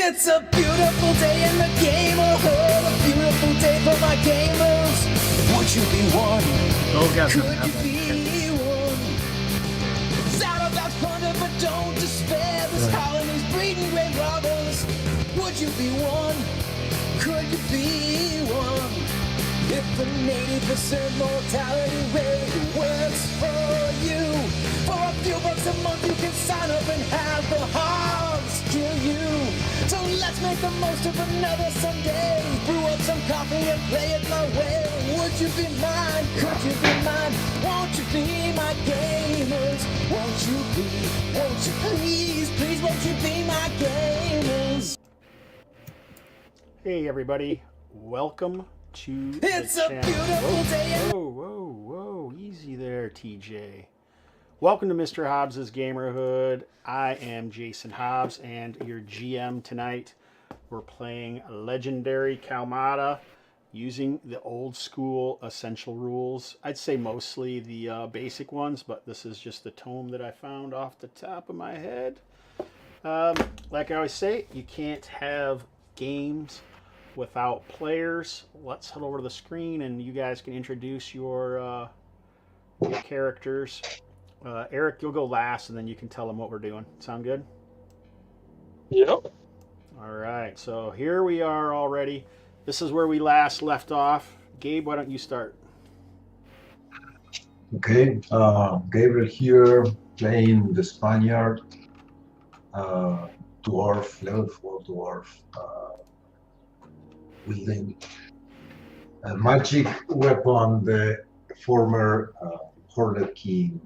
It's a beautiful day in the gamerhood, a beautiful day for my gamers. Would you be one? Could you be one? It's out about thunder, but don't despair. This colony's breeding great robbers. Would you be one? Could you be one? If the 80% mortality rate works for you, for a few bucks a month you can sign up and have the hogs kill you. So let's make the most of another Sunday. Brew up some coffee and play it my way. Would you be mine? Could you be mine? Won't you be my gamers? Won't you please, please won't you be my gamers? Hey everybody, welcome to It's the a channel. beautiful day. Whoa, easy there, TJ. Welcome to Mr. Hobbs's Gamerhood. I am Jason Hobbs and your GM tonight. We're playing Legendary Kalmatta using the old school essential rules. I'd say mostly the basic ones, but this is just the tome that I found off the top of my head. Like I always say, you can't have games without players. Let's head over to the screen and you guys can introduce your characters. Eric, you'll go last and then you can tell them what we're doing. Sound good? Yep. All right, so here we are already. This is where we last left off. Gabe, why don't you start? Okay, Gabriel here, playing the Spaniard, dwarf, level 4 dwarf, wielding a magic weapon, the former Hornet King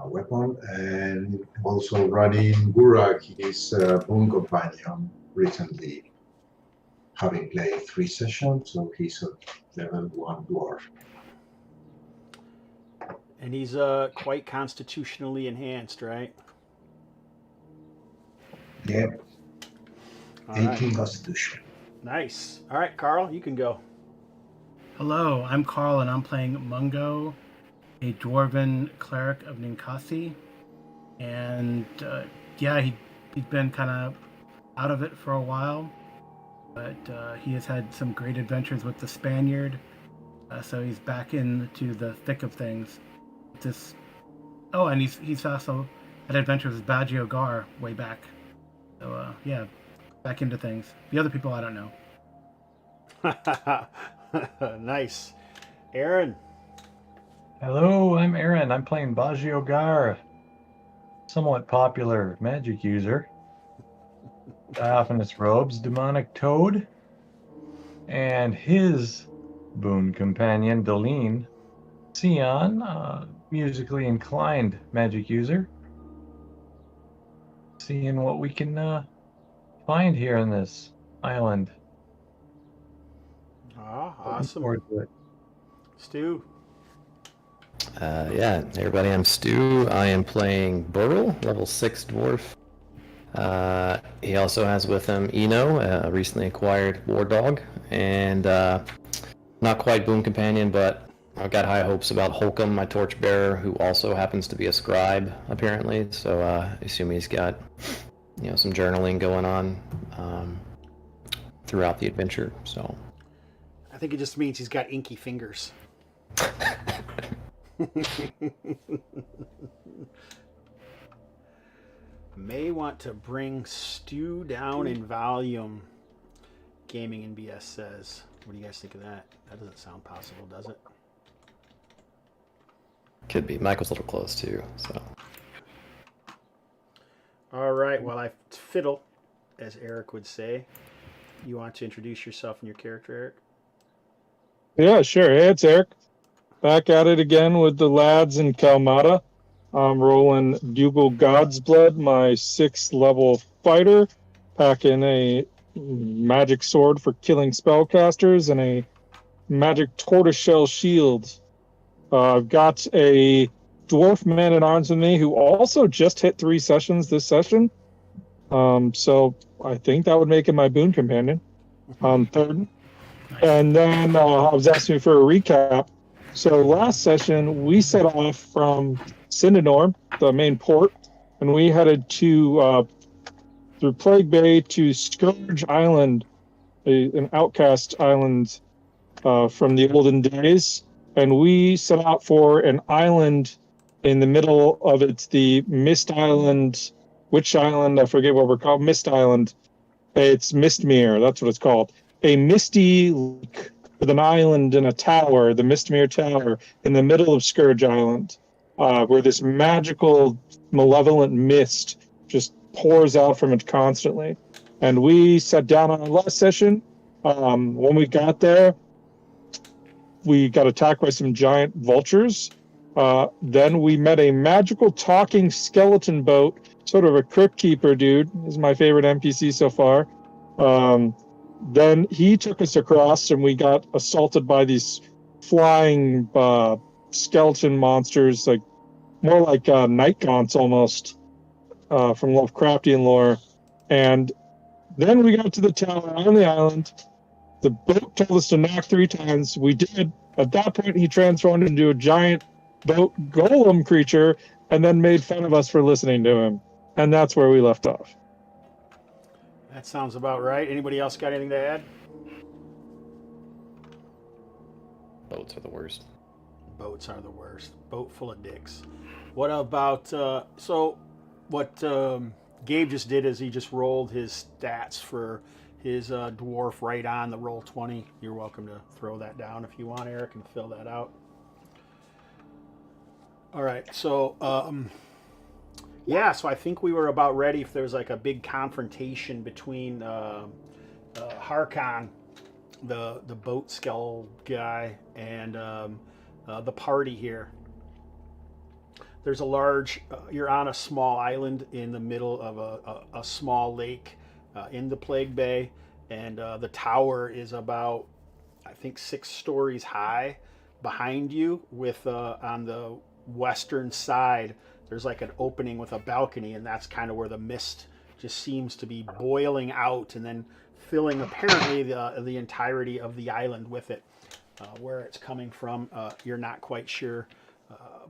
weapon, and also running Gurak, his boon companion, recently having played 3 sessions, so he's a level 1 dwarf. And he's quite constitutionally enhanced, right? Yeah, All 18 right. constitution. Nice. All right, Carl, you can go. Hello, I'm Carl and I'm playing Mungo, a dwarven cleric of Ninkasi. And he's been kind of out of it for a while, but he has had some great adventures with the Spaniard, so he's back into the thick of things. And he's also had adventures with Baggio Gar way back. So back into things. The other people I don't know. Nice. Aaron. Hello, I'm Aaron. I'm playing Baggio Gar, somewhat popular magic user. Diaphanous robes, demonic toad, and his boon companion, Deline, Sion, musically inclined magic user. Seeing what we can find here on this island. Awesome. Forward to it. Stu. Hey everybody, I'm Stu. I am playing Burl, level 6 dwarf. He also has with him Eno, a recently acquired war dog, and not quite boon companion, but I've got high hopes about Holcomb, my torchbearer, who also happens to be a scribe, apparently. So I assume he's got, some journaling going on throughout the adventure. So I think it just means he's got inky fingers. May want to bring Stu down in volume, Gaming and BS says. What do you guys think of that? That doesn't sound possible, does it? could be. Michael's a little close too. So. All right. Well, I fiddle, as Eric would say. You want to introduce yourself and your character, Eric? Yeah, sure. Hey, it's Eric. Back at it again with the lads in Kalmatta. I'm rolling Dugal Godsblood, my 6th level fighter, packing a magic sword for killing spellcasters and a magic tortoiseshell shield. I've got a dwarf man-at-arms with me who also just hit 3 sessions this session. So I think that would make him my boon companion on 3rd. And then I was asking for a recap. So last session, we set off from Syndenorm, the main port, and we headed to through Plague Bay to Scourge Island, an outcast island from the olden days. And we set out for an island in the middle of it, the Mist Island. Which island? I forget what we're called. Mist Island. It's Mistmere. That's what it's called. A misty lake with an island and a tower, the Mistmere Tower, in the middle of Scourge Island, where this magical, malevolent mist just pours out from it constantly. And we sat down on our last session. When we got there, we got attacked by some giant vultures. Then we met a magical talking skeleton boat, sort of a crypt keeper dude. Is my favorite NPC so far. Then he took us across, and we got assaulted by these flying skeleton monsters, like more like night gaunts almost, from Lovecraftian lore. And then we got to the tower on the island. The boat told us to knock 3 times. We did. At that point, he transformed into a giant boat golem creature and then made fun of us for listening to him. And that's where we left off. That sounds about right. Anybody else got anything to add? Boats are the worst. Boats are the worst. Boat full of dicks. What about, what Gabe just did is he just rolled his stats for his dwarf right on the roll 20. You're welcome to throw that down if you want, Eric, and fill that out. All right, so so I think we were about ready if there was like a big confrontation between Harkon, the boat skell guy, and the party here. There's a large, you're on a small island in the middle of a small lake in the Plague Bay, and the tower is about, I think, 6 stories high behind you with on the western side there's like an opening with a balcony, and that's kind of where the mist just seems to be boiling out and then filling apparently the entirety of the island with it. Where it's coming from, you're not quite sure,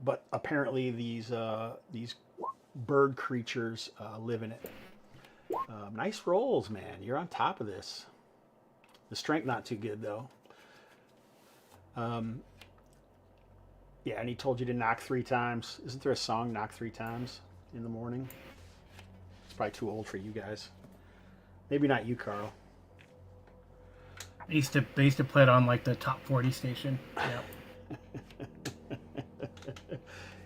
but apparently these bird creatures live in it. Nice rolls, man. You're on top of this. The strength not too good though. Yeah, and he told you to knock 3 times. Isn't there a song, Knock 3 Times in the morning? It's probably too old for you guys. Maybe not you, Carl. I used to play it on like the top 40 station. Yeah.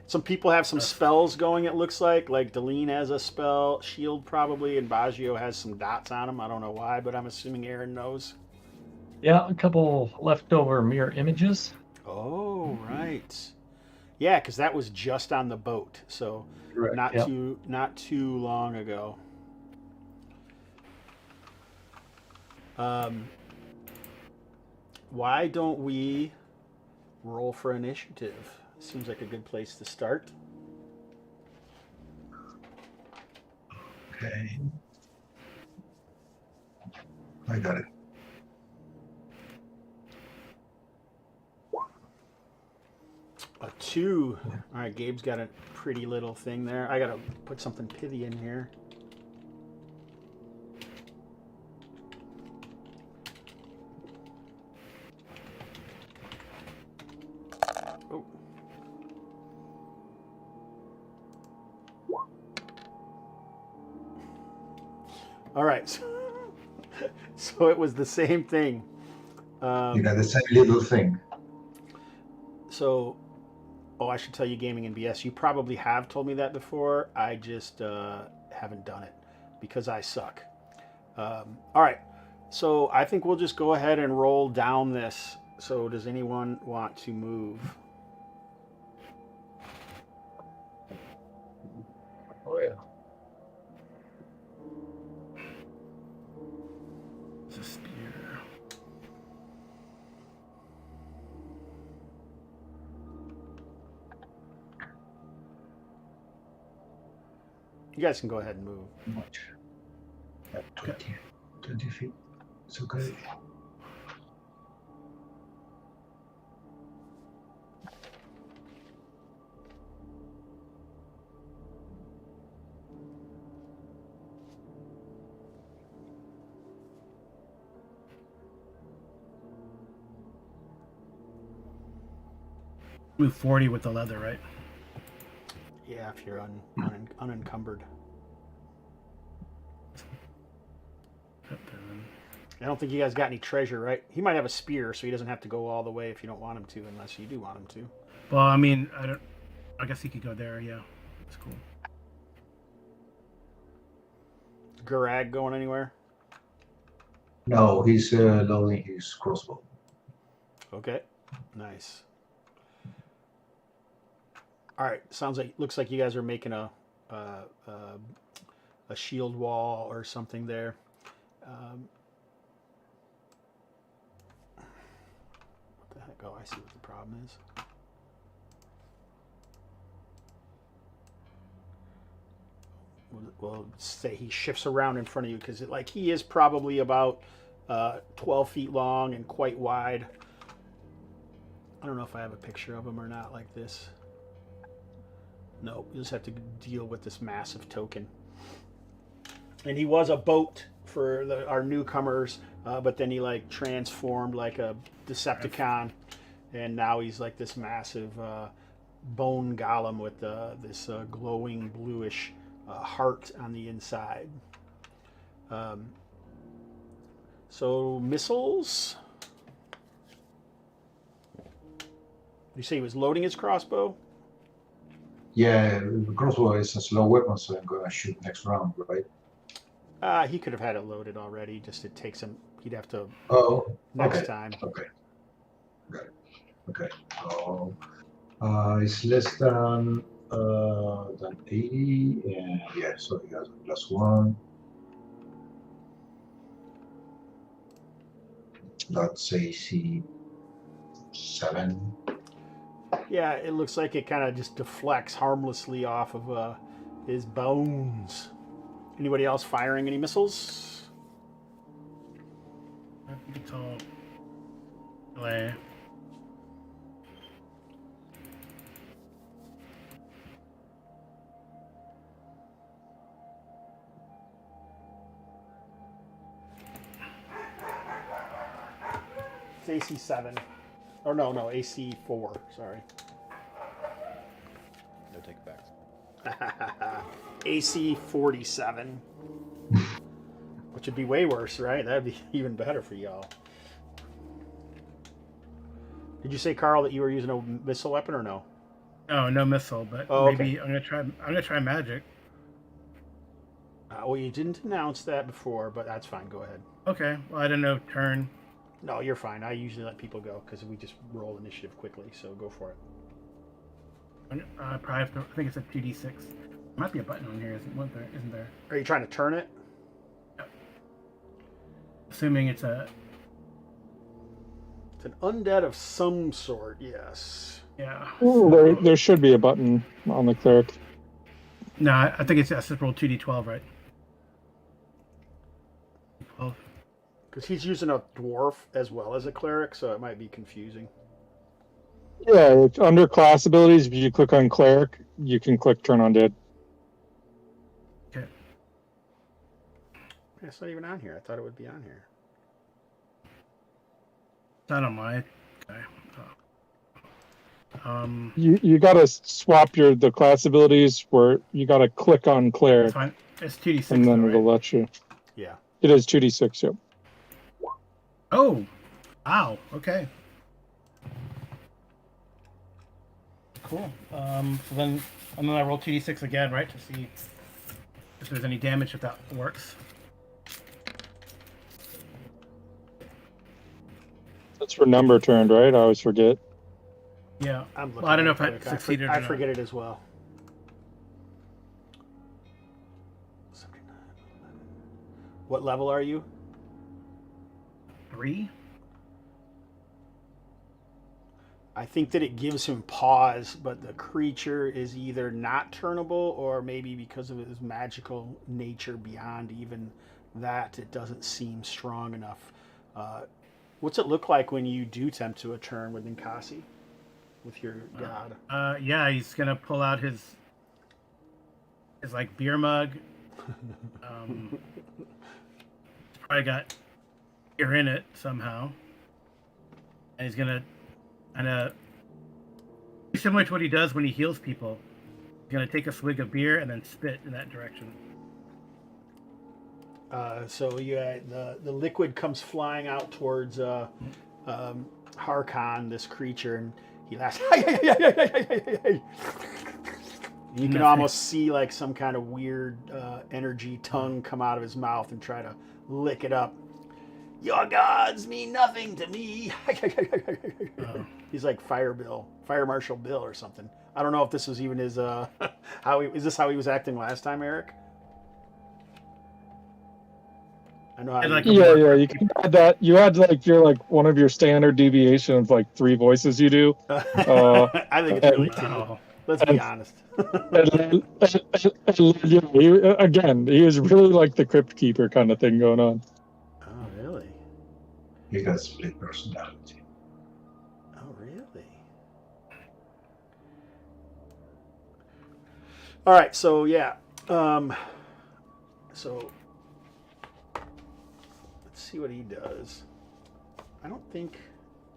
Some people have some spells going, it looks like. Like Deline has a spell, shield probably, and Baggio has some dots on him. I don't know why, but I'm assuming Aaron knows. Yeah, a couple leftover mirror images. Oh, right. Yeah, because that was just on the boat, so Correct. not too long ago. Why don't we roll for initiative? Seems like a good place to start. Okay. I got it. A 2. All right, Gabe's got a pretty little thing there. I gotta put something pithy in here. Oh. All right, so it was the same thing. You got the same little thing. So, I should tell you, Gaming and BS, you probably have told me that before. I just haven't done it because I suck. All right, so I think we'll just go ahead and roll down this. So does anyone want to move? Oh yeah. It's a spear. You guys can go ahead and move. Much. 20 feet. It's okay. Move 40 with the leather, right? Yeah, if you're unencumbered. I don't think you guys got any treasure, right? He might have a spear, so he doesn't have to go all the way if you don't want him to, unless you do want him to. Well, I mean, I guess he could go there. Yeah, that's cool. Gurag going anywhere? No, he's loading his crossbow. Okay, nice. All right, looks like you guys are making a shield wall or something there. What the heck? Oh, I see what the problem is. We'll say he shifts around in front of you because he is probably about 12 feet long and quite wide. I don't know if I have a picture of him or not like this. No, you just have to deal with this massive token. And he was a boat for our newcomers, but then he transformed like a Decepticon, and now he's like this massive bone golem with this glowing bluish heart on the inside. So missiles. You say he was loading his crossbow? Yeah, the crossbow is a slow weapon, so I'm gonna shoot next round, right? He could have had it loaded already. Just it takes him. He'd have to. Oh, next okay. time. Okay. Got it. Okay. So it's less than 80, and yeah, so he has a +1. That's AC 7. Yeah, it looks like it kind of just deflects harmlessly off of his bones. Anybody else firing any missiles? It's all delay. It's AC 7. Or no, AC 4. Sorry. No take backs. AC 47. Which would be way worse, right? That'd be even better for y'all. Did you say, Carl, that you were using a missile weapon or no? Oh, no missile, but maybe I'm gonna try magic. Well, you didn't announce that before, but that's fine. Go ahead. Okay. Well, I don't know. Turn. No, you're fine. I usually let people go because we just roll initiative quickly. So go for it. Probably have to, I think it's a 2d6. Might be a button on here, isn't there? Are you trying to turn it? Yep. Assuming it's an undead of some sort. Yes. Yeah. Ooh, there should be a button on the cleric. No, I think it's just roll 2d12, right? 12. Because he's using a dwarf as well as a cleric, so it might be confusing. Yeah, under class abilities, if you click on cleric, you can click turn undead. Okay. It's not even on here. I thought it would be on here. It's not on my. Okay. You gotta swap the class abilities where you gotta click on cleric, It's fine. It's 2d6. and then though, it'll right? let you. Yeah. It is 2d6. Yep. Oh, wow. Okay. Cool. So then I roll 2d6 again, right, to see if there's any damage if that works. That's for number turned, right? I always forget. Yeah. I'm looking Well, I don't know at if it quick. I succeeded or I not. forget it as well. What level are you? 3. I think that it gives him pause, but the creature is either not turnable or maybe because of his magical nature beyond even that, it doesn't seem strong enough. What's it look like when you do tempt to a turn with Ninkasi? With your god? Yeah, he's gonna pull out his like beer mug. It's probably got beer in it somehow, and he's gonna kind of Similar to what he does when he heals people. He's gonna take a swig of beer and then spit in that direction. So yeah, the liquid comes flying out towards Harkon, this creature, and he laughs. You can almost see like some kind of weird energy tongue come out of his mouth and try to lick it up. Your gods mean nothing to me. He's like Fire Marshal Bill or something. I don't know if this was even his is this how he was acting last time, Eric? I know how yeah, you can add that. You had like one of your standard deviations, like 3 voices you do. I think it's really cool. Let's be honest. Again, he was really like the Crypt Keeper kind of thing going on. Oh, really? He got split personality. Oh, really? All right, so yeah. So let's see what he does. I don't think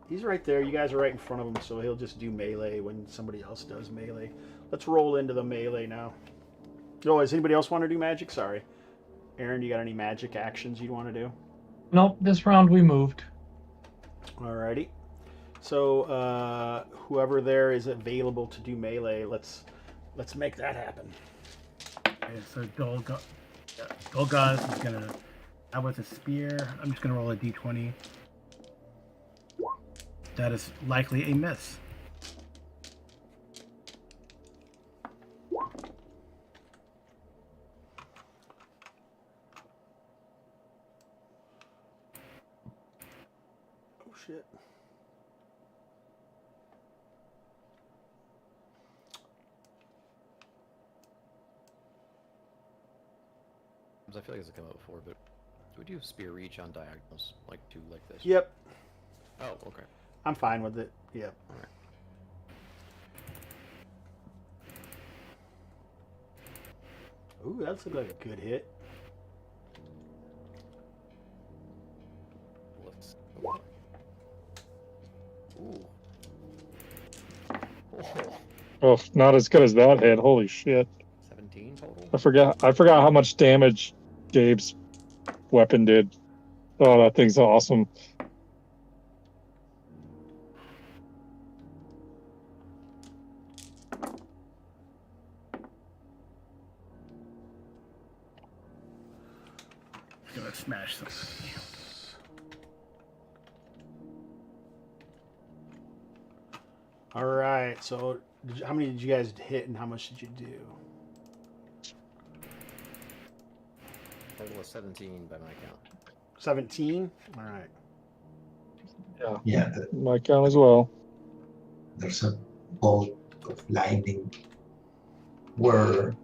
he's right there. You guys are right in front of him, so he'll just do melee when somebody else does melee. Let's roll into the melee now. Oh, does anybody else want to do magic? Sorry. Aaron, you got any magic actions you'd want to do? Nope, this round we moved. Alrighty. So whoever there is available to do melee, let's make that happen. Okay, so Golgaz is gonna out with a spear. I'm just gonna roll a d20. That is likely a miss. Oh shit. I feel like it's come up before, but do we do spear reach on diagonals, like 2 like this? Yep. Oh, okay. I'm fine with it. Yep. All right. Ooh, that looks like a good hit. Let's. Ooh. Oh, not as good as that hit. Holy shit! 17 total. I forgot how much damage Gabe's weapon did. Oh, that thing's awesome. Gonna smash something. All right. So, how many did you guys hit, and how much did you do? Total was 17 by my count. 17. All right. Yeah, My count as well. there's a bolt of lightning where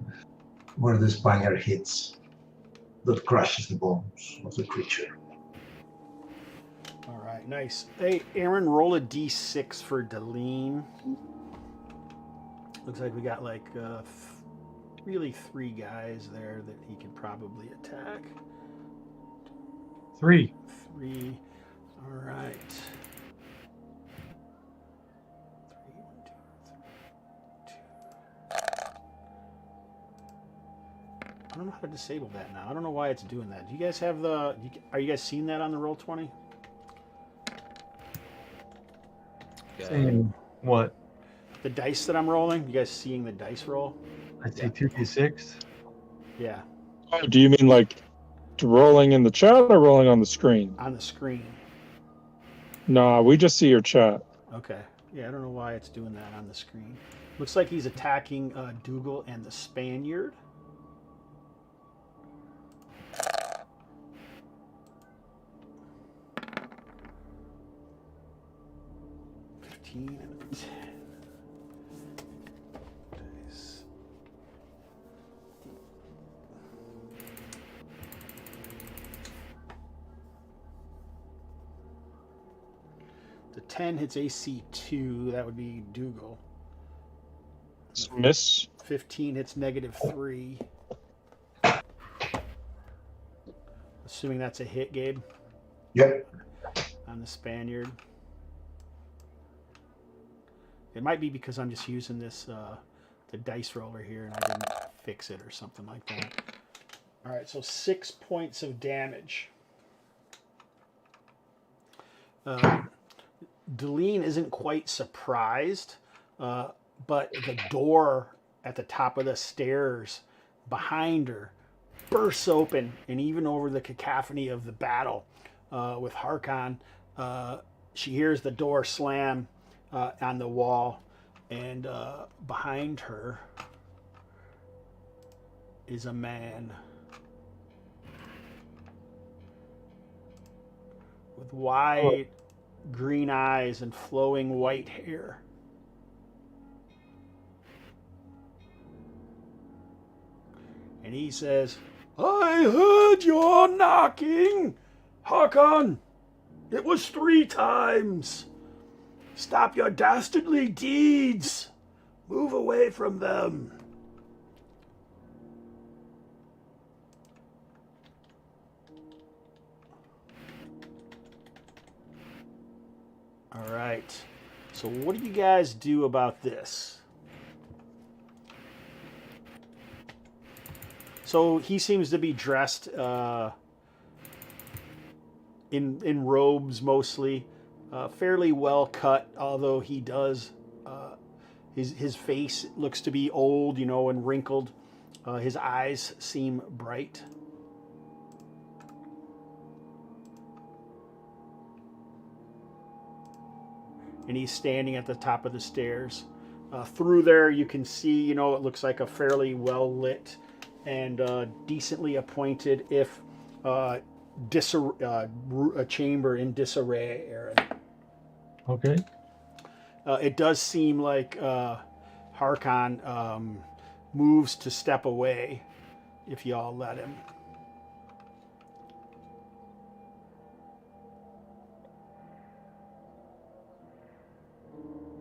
the Spaniard hits that crushes the bones of the creature. All right. Nice. Hey, Aaron, roll a d6 for Deline. Looks like we got like really 3 guys there that he could probably attack. 3. 3. All right. 3, 1, 2, 3, 2. I don't know how to disable that now. I don't know why it's doing that. Do you guys have are you guys seeing that on the Roll20? Yeah. Saying what? The dice that I'm rolling? You guys seeing the dice roll? I see 2d6. Yeah, Oh, do you mean like rolling in the chat or rolling on the screen? on the screen. Nah, we just see your chat. Okay. Yeah, I don't know why it's doing that on the screen. Looks like he's attacking Dugal and the Spaniard. And a 10. Dice. The 10 hits AC 2. That would be Dugal. Miss. 15 hits -3. Assuming that's a hit, Gabe, Yep. on the Spaniard. It might be because I'm just using this the dice roller here and I didn't fix it or something like that. All right, so 6 points of damage. Deline isn't quite surprised, but the door at the top of the stairs behind her bursts open, and even over the cacophony of the battle with Harkon, she hears the door slam on the wall, and behind her is a man with wide green eyes and flowing white hair. And he says, "I heard your knocking, Harkon. It was 3 times. Stop your dastardly deeds. Move away from them." All right. So what do you guys do about this? So he seems to be dressed in robes mostly, fairly well cut. Although he does, his face looks to be old, and wrinkled. His eyes seem bright. And he's standing at the top of the stairs. Through there, you can see, it looks like a fairly well lit and decently appointed, if a chamber in disarray, Aaron. Okay. It does seem like Harkon moves to step away, if y'all let him.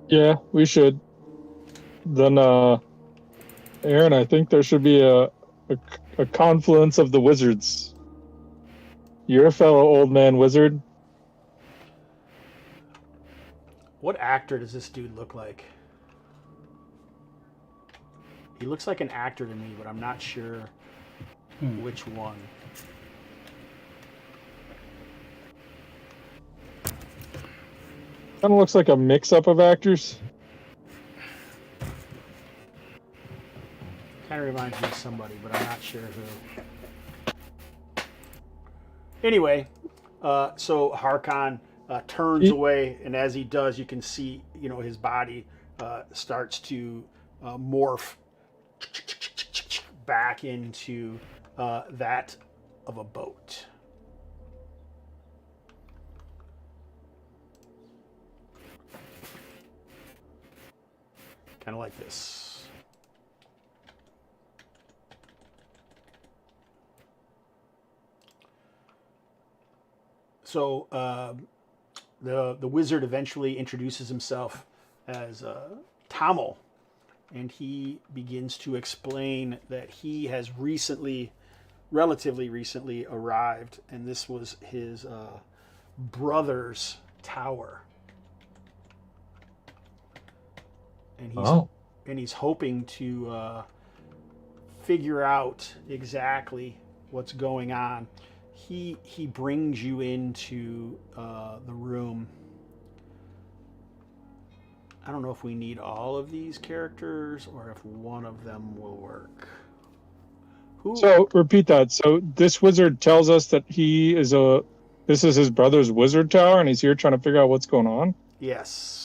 Yeah, we should. Then, Aaron, I think there should be a confluence of the wizards. You're a fellow old man wizard. What actor does this dude look like? He looks like an actor to me, but I'm not sure which one. Kind of looks like a mix-up of actors. Kind of reminds me of somebody, but I'm not sure who. Anyway, so Harkon turns away, and as he does, you can see, his body starts to morph back into that of a boat. Kind of like this. So the wizard eventually introduces himself as Tamil, and he begins to explain that he has relatively recently arrived, and this was his brother's tower. And he's hoping to figure out exactly what's going on. He brings you into the room. I don't know if we need all of these characters or if one of them will work. So repeat that. So this wizard tells us that this is his brother's wizard tower, and he's here trying to figure out what's going on. Yes.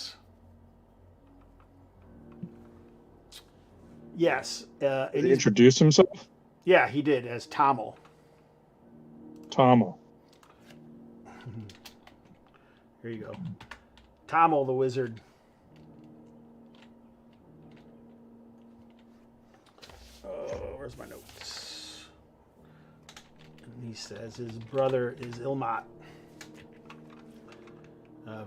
Yes. Did he introduce himself? Yeah, he did, as Tamil. Tamil. Here you go. Tamil the wizard. Where's my notes? And he says his brother is Ilmat.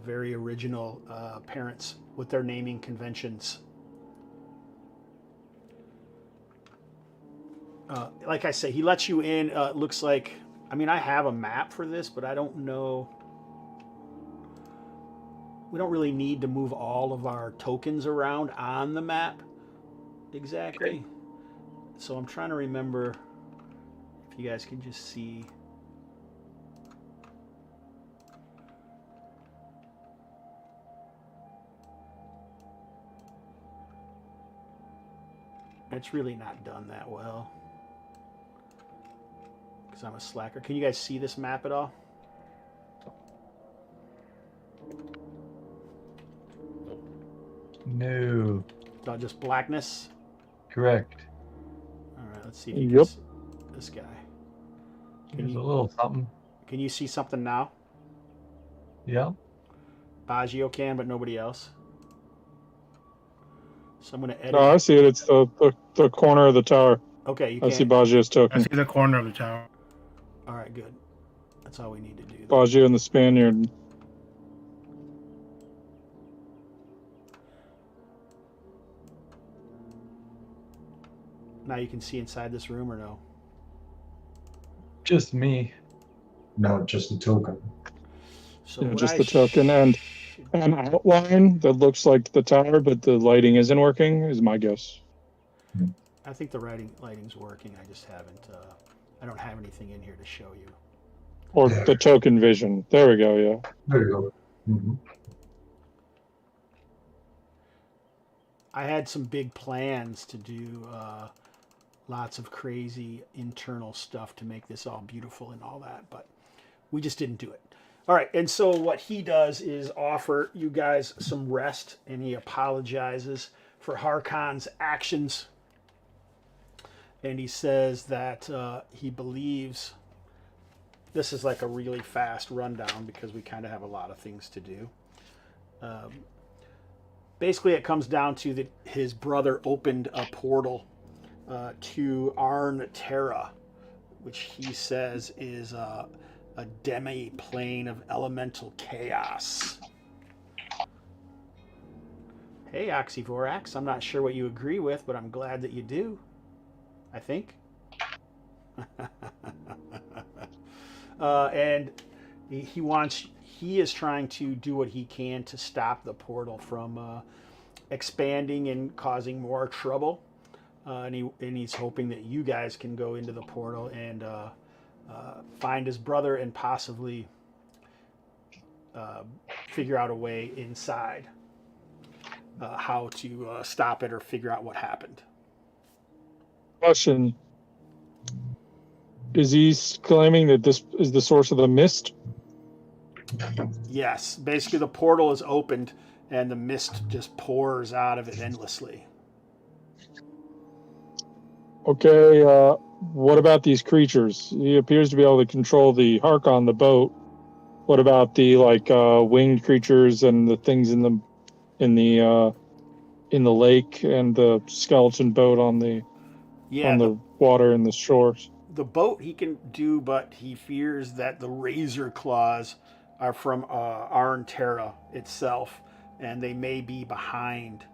Very original parents with their naming conventions. Like I say, he lets you in. It looks like, I have a map for this, but I don't know. we don't really need to move all of our tokens around on the map exactly. So I'm trying to remember if you guys can just see. It's really not done that well because I'm a slacker. Can you guys see this map at all? No. Not just blackness. Correct. All right, let's see if you Yep. can see this guy. There's a little something. Can you see something now? Yeah. Baggio can, but nobody else. So I'm going to edit. No, I see it. It's the corner of the tower. Okay, you I see can. Baggio's I token. see the corner of the tower. All right, good. That's all we need to do. Baggio and the Spaniard. Now you can see inside this room or no? Just me. No, just the token. So Yeah, what just I the token and an outline that looks like the tower, but the lighting isn't working, is my guess. I think the lighting's working. I just haven't. I don't have anything in here to show you. Or Yeah. the token vision. There we go, yeah. There you go. Mhm. I had some big plans to do lots of crazy internal stuff to make this all beautiful and all that, but we just didn't do it. All right, and so what he does is offer you guys some rest, and he apologizes for Harkon's actions. And he says that he believes this is like a really fast rundown because we kind of have a lot of things to do. Basically, it comes down to that his brother opened a portal to Arn Terra, which he says is a demi-plane of elemental chaos. Hey, Oxyvorax, I'm not sure what you agree with, but I'm glad that you do. I think. And he is trying to do what he can to stop the portal from expanding and causing more trouble. And he's hoping that you guys can go into the portal and find his brother and possibly figure out a way inside how to stop it or figure out what happened. Question. Is he claiming that this is the source of the mist? Yes, basically the portal is opened and the mist just pours out of it endlessly. Okay, what about these creatures? He appears to be able to control the Harkon, the boat. What about the winged creatures and the things in the lake and the skeleton boat on the water and the shores? The boat he can do, but he fears that the razor claws are from Arn Terra itself, and they may be behind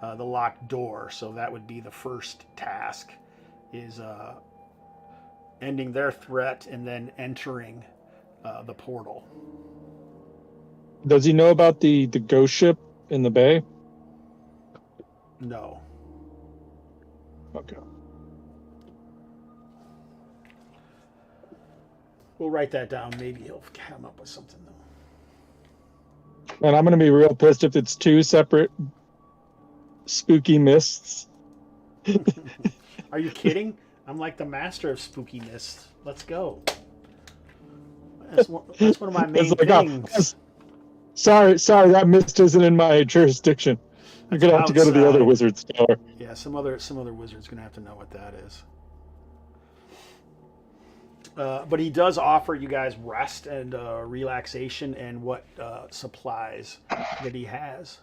the locked door. So that would be the first task, is ending their threat and then entering the portal. Does he know about the ghost ship in the bay? No. Okay. We'll write that down. Maybe he'll come up with something though. And I'm going to be real pissed if it's two separate spooky mists. Are you kidding? I'm like the master of spooky mists. Let's go. That's one of my main things. Sorry, that mist isn't in my jurisdiction. You're going to have to go to the other wizard's tower. Yeah, some other wizard's going to have to know what that is. But he does offer you guys rest and relaxation and what supplies that he has.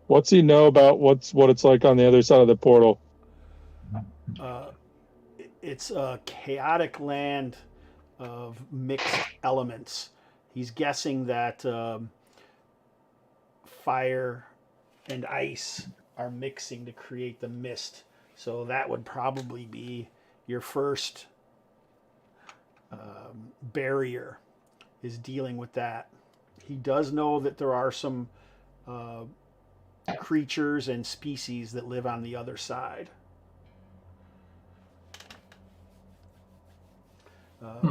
What's he know about what it's like on the other side of the portal? It's a chaotic land of mixed elements. He's guessing that fire and ice are mixing to create the mist. So that would probably be your first barrier is dealing with that. He does know that there are some creatures and species that live on the other side.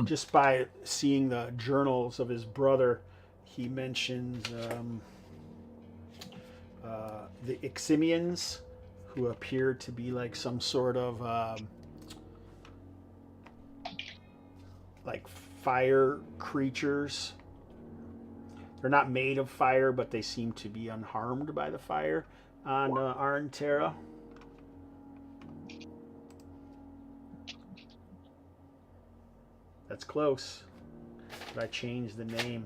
Just by seeing the journals of his brother, he mentions the Iximians, who appear to be like some sort of like fire creatures. They're not made of fire, but they seem to be unharmed by the fire on Arnterra. That's close. But I changed the name.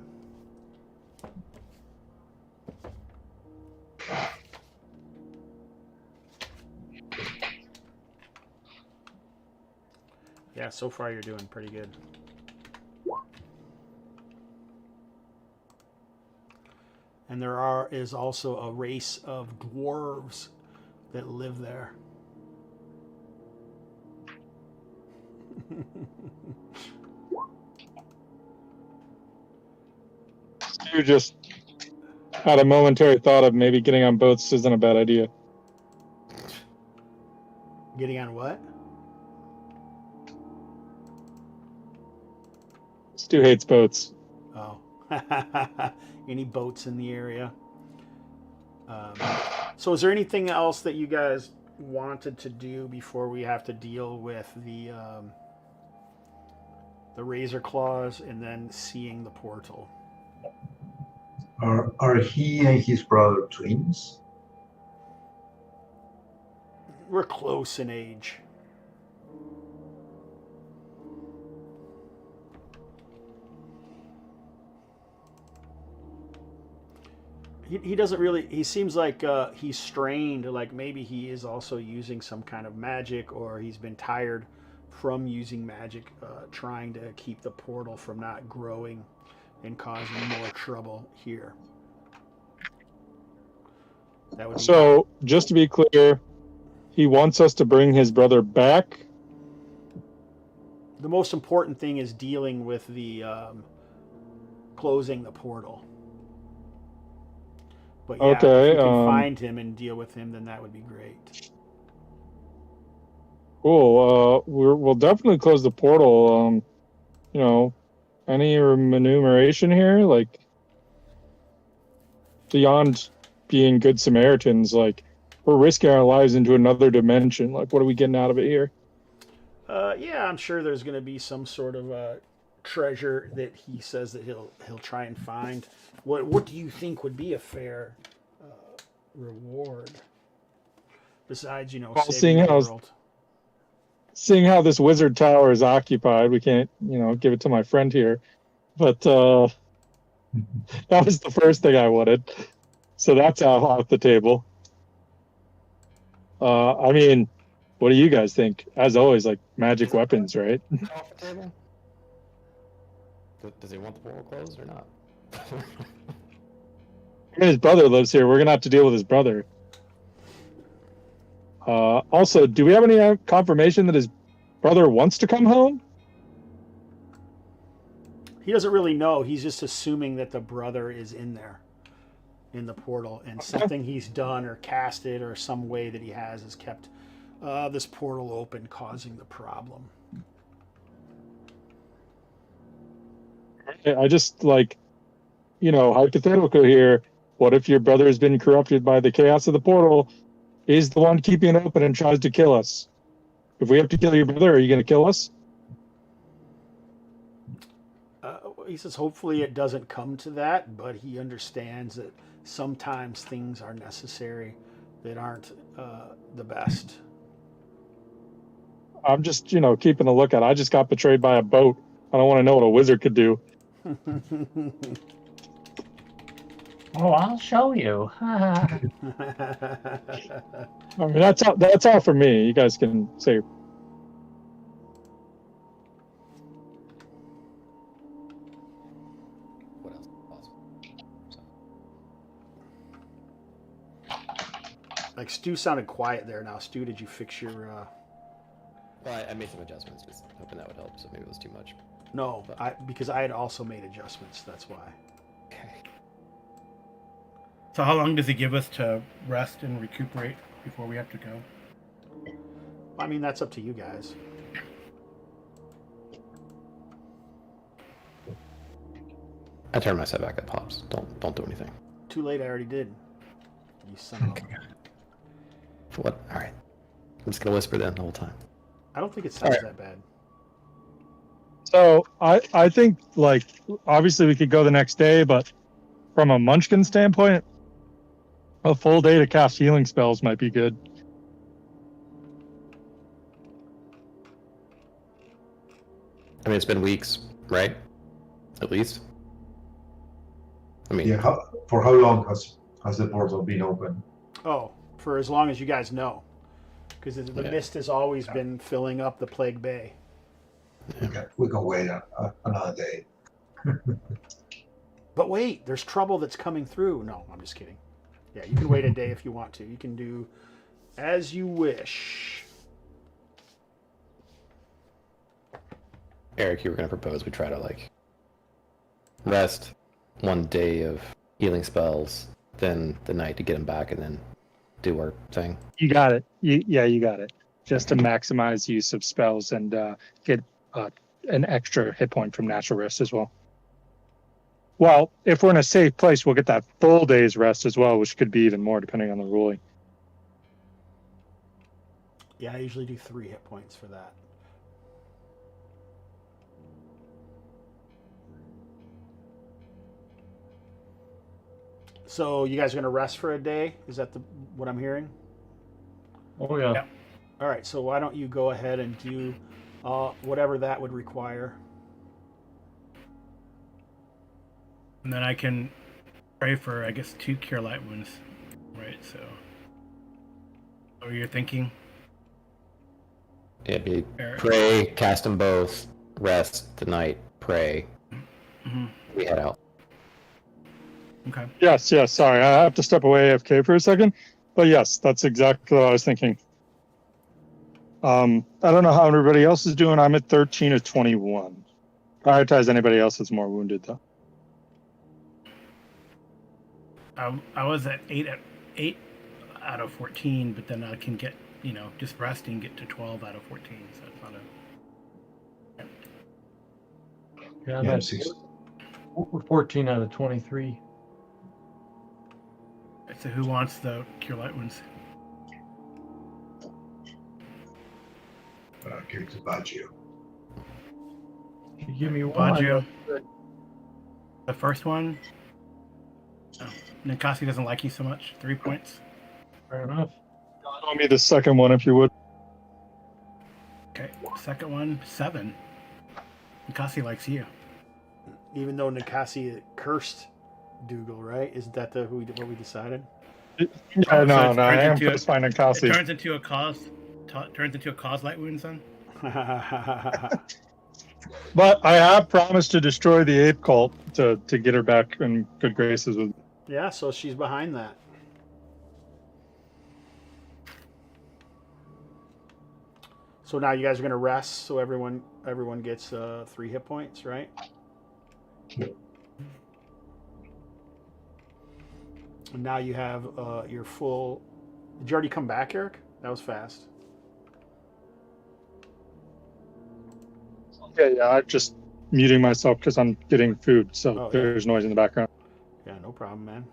Yeah, so far you're doing pretty good. And there is also a race of dwarves that live there. You just had a momentary thought of maybe getting on boats isn't a bad idea. Getting on what? Stu hates boats. Oh. Any boats in the area? So is there anything else that you guys wanted to do before we have to deal with the razor claws and then seeing the portal? Are he and his brother twins? We're close in age. He doesn't really, he seems like he's strained, like maybe he is also using some kind of magic, or he's been tired from using magic, trying to keep the portal from not growing and causing more trouble here. That would be So, just to be clear, he wants us to bring his brother back. the most important thing is dealing with the closing the portal. But yeah, Okay, if you can find him and deal with him, then that would be great. Cool. We'll definitely close the portal. You know, any remuneration here, like beyond being good Samaritans, like we're risking our lives into another dimension. Like, what are we getting out of it here? Yeah, I'm sure there's going to be some sort of treasure that he says that he'll try and find. What do you think would be a fair reward? Besides, Well, saving the world. Seeing how this wizard tower is occupied, we can't, give it to my friend here. But that was the first thing I wanted. So that's off the table. I mean, what do you guys think? As always, like magic weapons, right? Off the table? Does he want the portal closed or not? His brother lives here. We're gonna have to deal with his brother. Also, do we have any confirmation that his brother wants to come home? He doesn't really know. He's just assuming that the brother is in there, in the portal, and something he's done or casted or some way that he has kept this portal open, causing the problem. I just hypothetical here. What if your brother has been corrupted by the chaos of the portal, is the one keeping it open and tries to kill us? If we have to kill your brother, are you going to kill us? He says hopefully it doesn't come to that, but he understands that sometimes things are necessary that aren't the best. I'm just, keeping a lookout. I just got betrayed by a boat. I don't want to know what a wizard could do. Oh, I'll show you. I mean, that's all for me. You guys can say. What else is possible? Like Stu sounded quiet there. Now, Stu, did you fix your? Well, I made some adjustments, just hoping that would help. So maybe it was too much. No, because I had also made adjustments. That's why. Okay. So how long does he give us to rest and recuperate before we have to go? I mean, that's up to you guys. I turn my set back at pops. Don't do anything. Too late. I already did. You son of a... Okay. For what? All right. I'm just gonna whisper then the whole time. I don't think it sounds All that bad. So I think, like, obviously we could go the next day, but from a Munchkin standpoint, a full day to cast healing spells might be good. I mean, it's been weeks, right? At least. I mean, Yeah, for how long has the portal been open? Oh, for as long as you guys know. Because the Yeah. mist has always been filling up the Plague Bay. We can wait another day. But wait, there's trouble that's coming through. No, I'm just kidding. Yeah, you can wait a day if you want to. You can do as you wish. Eric, you were gonna propose we try to like rest 1 day of healing spells, then the night to get him back, and then do our thing. You got it. You got it. Just to maximize use of spells and get an extra hit point from natural rest as well. Well, if we're in a safe place, we'll get that full day's rest as well, which could be even more depending on the ruling. Yeah, I usually do 3 hit points for that. So you guys are going to rest for a day? Is that what I'm hearing? Oh yeah. Yep. All right, so why don't you go ahead and do whatever that would require. And then I can pray for, I guess, 2 cure light wounds, right? So, what are you thinking? Yeah, be Eric? pray, cast them both, rest the night, pray. Mm-hmm. We head out. Okay. Yes. Sorry, I have to step away AFK for a second. But yes, that's exactly what I was thinking. I don't know how everybody else is doing. I'm at 13 of 21. Prioritize anybody else that's more wounded, though. I was at 8 out of 14, but then I can get, just resting, get to 12 out of 14. So it's not a... Yeah, Yeah, that's 14 out of 23. So who wants the cure light wounds? Give it to Baggio. You give me one. Baggio. The first one? Oh, Ninkasi doesn't like you so much. 3 points. Fair enough. Tell me the second one if you would. Okay. Second one, 7. Ninkasi likes you. Even though Nikasi cursed Dugal, right? Isn't that what we decided? Yeah, no, it I am turns into just finding It Kasi. turns into a cause light wounds then? But I have promised to destroy the ape cult to get her back in good graces with. Yeah, so she's behind that. So now you guys are going to rest, so everyone gets 3 hit points, right? And now you have your full... Did you already come back, Eric? That was fast. Yeah, I'm just muting myself because I'm getting food, so Oh, yeah. there's noise in the background. Yeah, no problem, man.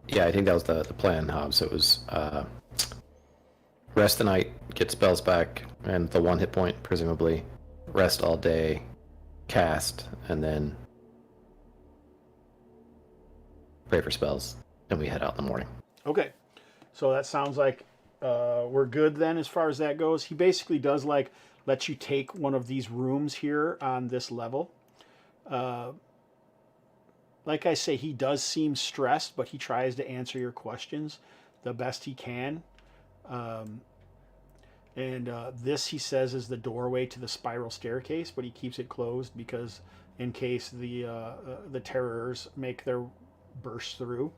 Yeah, I think that was the plan, Hobbs. So it was rest the night, get spells back, and the 1 hit point, presumably. Rest all day, cast, and then pray for spells, and we head out in the morning. Okay, so that sounds like we're good then as far as that goes. He basically does let you take one of these rooms here on this level. Like I say, he does seem stressed, but he tries to answer your questions the best he can. This, he says, is the doorway to the spiral staircase, but he keeps it closed because in case the terrors make their burst through.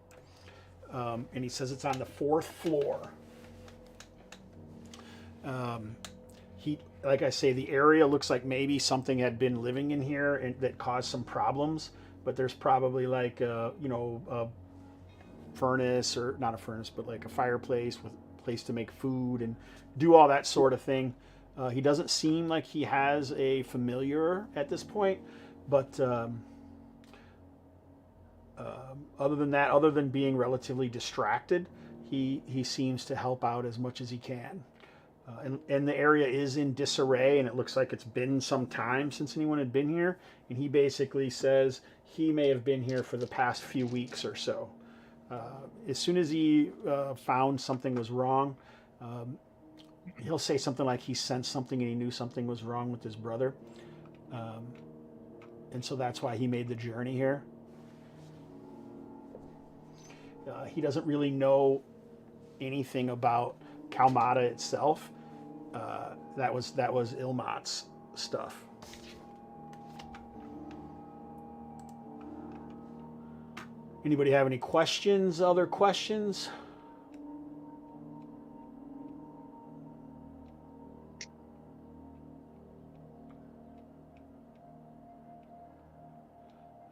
And he says it's on the 4th floor. Like I say, the area looks like maybe something had been living in here and that caused some problems. But there's probably like a furnace, or not a furnace, but like a fireplace with a place to make food and do all that sort of thing. He doesn't seem like he has a familiar at this point, but other than that, other than being relatively distracted, he seems to help out as much as he can. And the area is in disarray, and it looks like it's been some time since anyone had been here. And he basically says he may have been here for the past few weeks or so. As soon as he found something was wrong, he'll say something like he sensed something and he knew something was wrong with his brother. And so that's why he made the journey here. He doesn't really know anything about Kalmatta itself. That was Ilmat's stuff. Anybody have any questions? Other questions?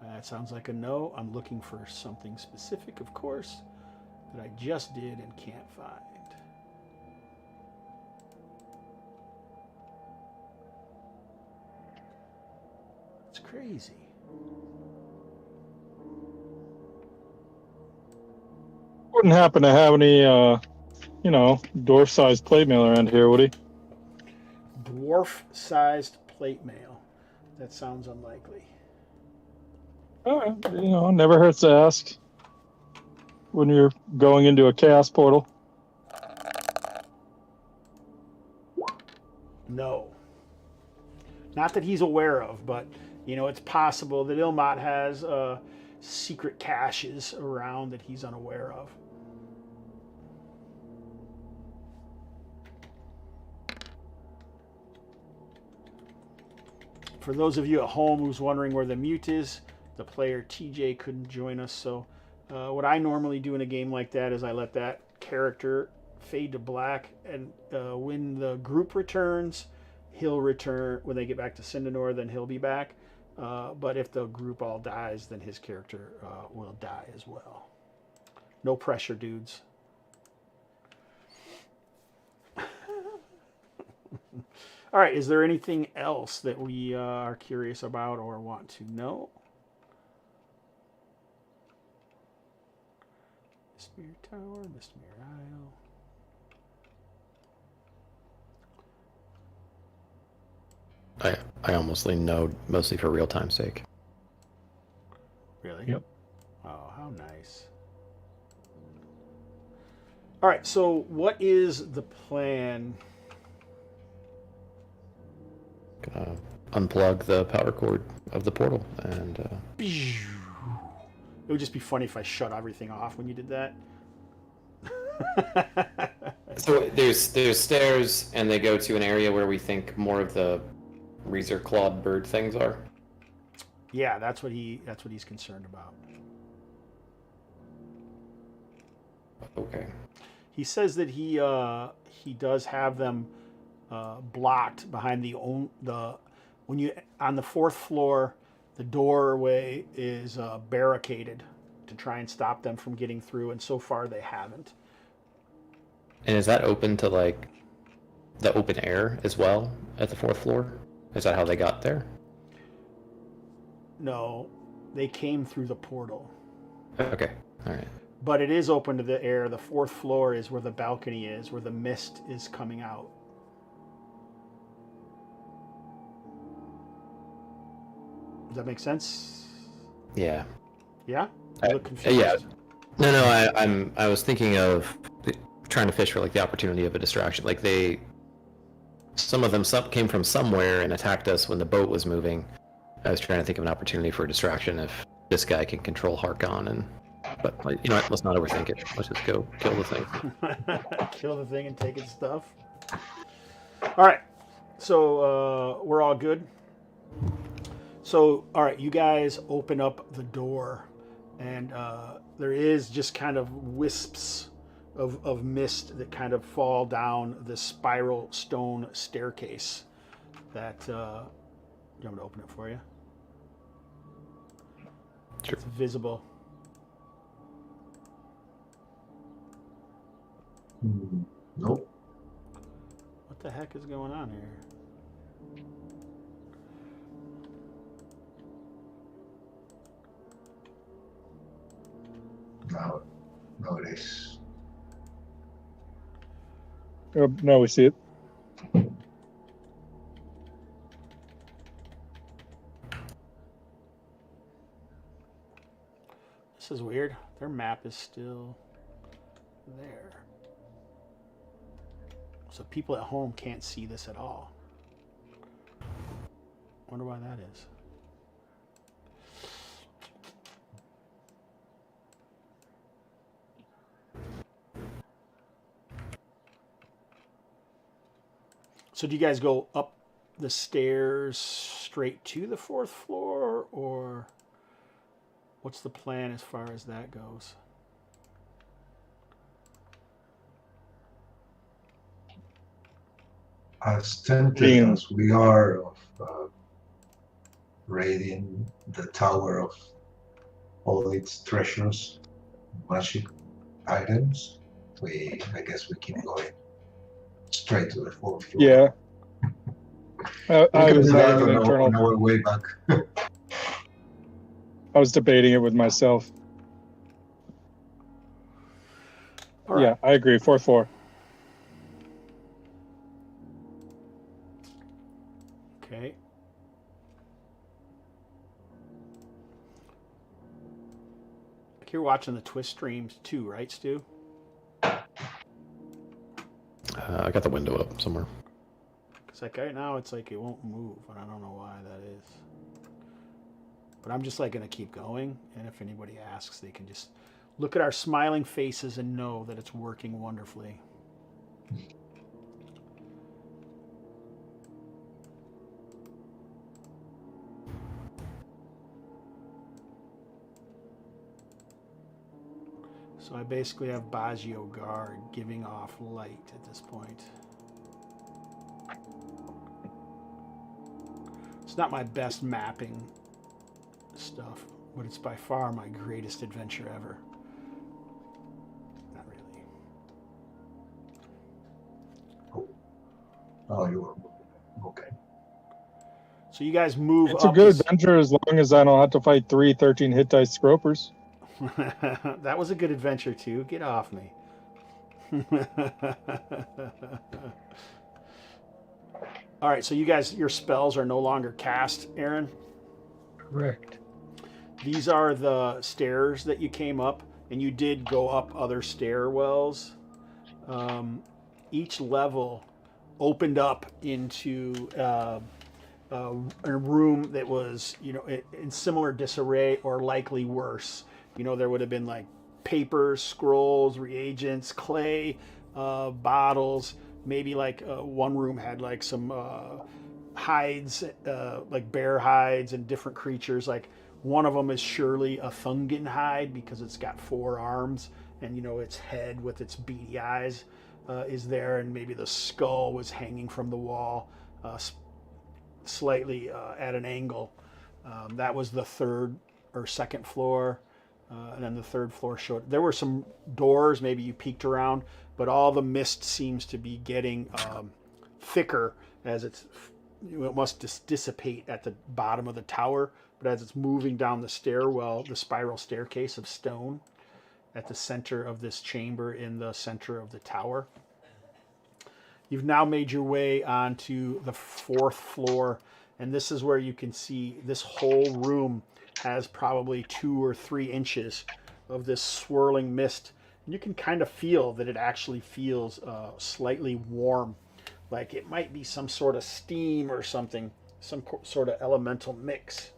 That sounds like a no. I'm looking for something specific, of course, that I just did and can't find. It's crazy. Wouldn't happen to have any, dwarf-sized plate mail around here, would he? Dwarf-sized plate mail. That sounds unlikely. All right, never hurts to ask when you're going into a chaos portal. No. Not that he's aware of, but, it's possible that Ilmat has secret caches around that he's unaware of. For those of you at home who's wondering where the mute is, the player TJ couldn't join us. So what I normally do in a game like that is I let that character fade to black, and when the group returns, he'll return. When they get back to Sindanor, then he'll be back. But if the group all dies, then his character will die as well. No pressure, dudes. All right, is there anything else that we are curious about or want to know? Mistmere Tower, Mistmere Isle. I almost know, mostly for real time's sake. Really? Yep. Oh, how nice. All right, so what is the plan? Gonna unplug the power cord of the portal, and It would just be funny if I shut everything off when you did that. so there's stairs, and they go to an area where we think more of the razor clawed bird things are. Yeah, that's what he's concerned about. Okay. He says that he does have them blocked behind when you on the fourth floor, the doorway is barricaded to try and stop them from getting through, and so far they haven't. And is that open to like the open air as well at the fourth floor? Is that how they got there? No, they came through the portal. Okay, all right. But it is open to the air. The fourth floor is where the balcony is, where the mist is coming out. Does that make sense? Yeah. Yeah? You look confused. Yeah. No. I was thinking of trying to fish for like the opportunity of a distraction. Like some of them came from somewhere and attacked us when the boat was moving. I was trying to think of an opportunity for a distraction if this guy can control Harkon, but you know what, let's not overthink it. Let's just go kill the thing. Kill the thing and take its stuff. All right. So we're all good. So, all right, you guys open up the door, and there is just kind of wisps of mist that kind of fall down the spiral stone staircase that, you want me to open it for you? Sure. It's visible. Nope. What the heck is going on here? No, it is. Now we see it. This is weird. Their map is still there. So people at home can't see this at all. Wonder why that is. So do you guys go up the stairs straight to the 4th floor, or what's the plan as far as that goes? As tempted as we are of raiding the tower of all its treasures, magic items, I guess we keep going straight to the 4th floor. Yeah. I We was can do that having an internal. on our way back. I was debating it with myself. All right. Yeah, I agree. 4th floor. Okay. You're watching the Twist streams too, right, Stu? I got the window up somewhere. Because like right now, it's like it won't move, and I don't know why that is. But I'm just like going to keep going, and if anybody asks, they can just look at our smiling faces and know that it's working wonderfully. So I basically have Baggio Guard giving off light at this point. It's not my best mapping stuff, but it's by far my greatest adventure ever. Not really. Oh, you were okay. So you guys move It's a up good this- adventure as long as I don't have to fight 3 13 hit dice scropers. That was a good adventure too. Get off me. All right, so you guys, your spells are no longer cast, Aaron. Correct. These are the stairs that you came up, and you did go up other stairwells. Each level opened up into a room that was, in similar disarray or likely worse. There would have been like papers, scrolls, reagents, clay, bottles. Maybe like one room had like some hides, like bear hides and different creatures. Like one of them is surely a Thungan hide because it's got 4 arms, and its head with its beady eyes is there, and maybe the skull was hanging from the wall, slightly at an angle. That was the 3rd or 2nd floor. And then the 3rd floor showed there were some doors. Maybe you peeked around, but all the mist seems to be getting thicker as it must dissipate at the bottom of the tower. But as it's moving down the stairwell, the spiral staircase of stone at the center of this chamber in the center of the tower, you've now made your way onto the 4th floor, and this is where you can see this whole room has probably 2 or 3 inches of this swirling mist. And you can kind of feel that it actually feels slightly warm, like it might be some sort of steam or something, some sort of elemental mix.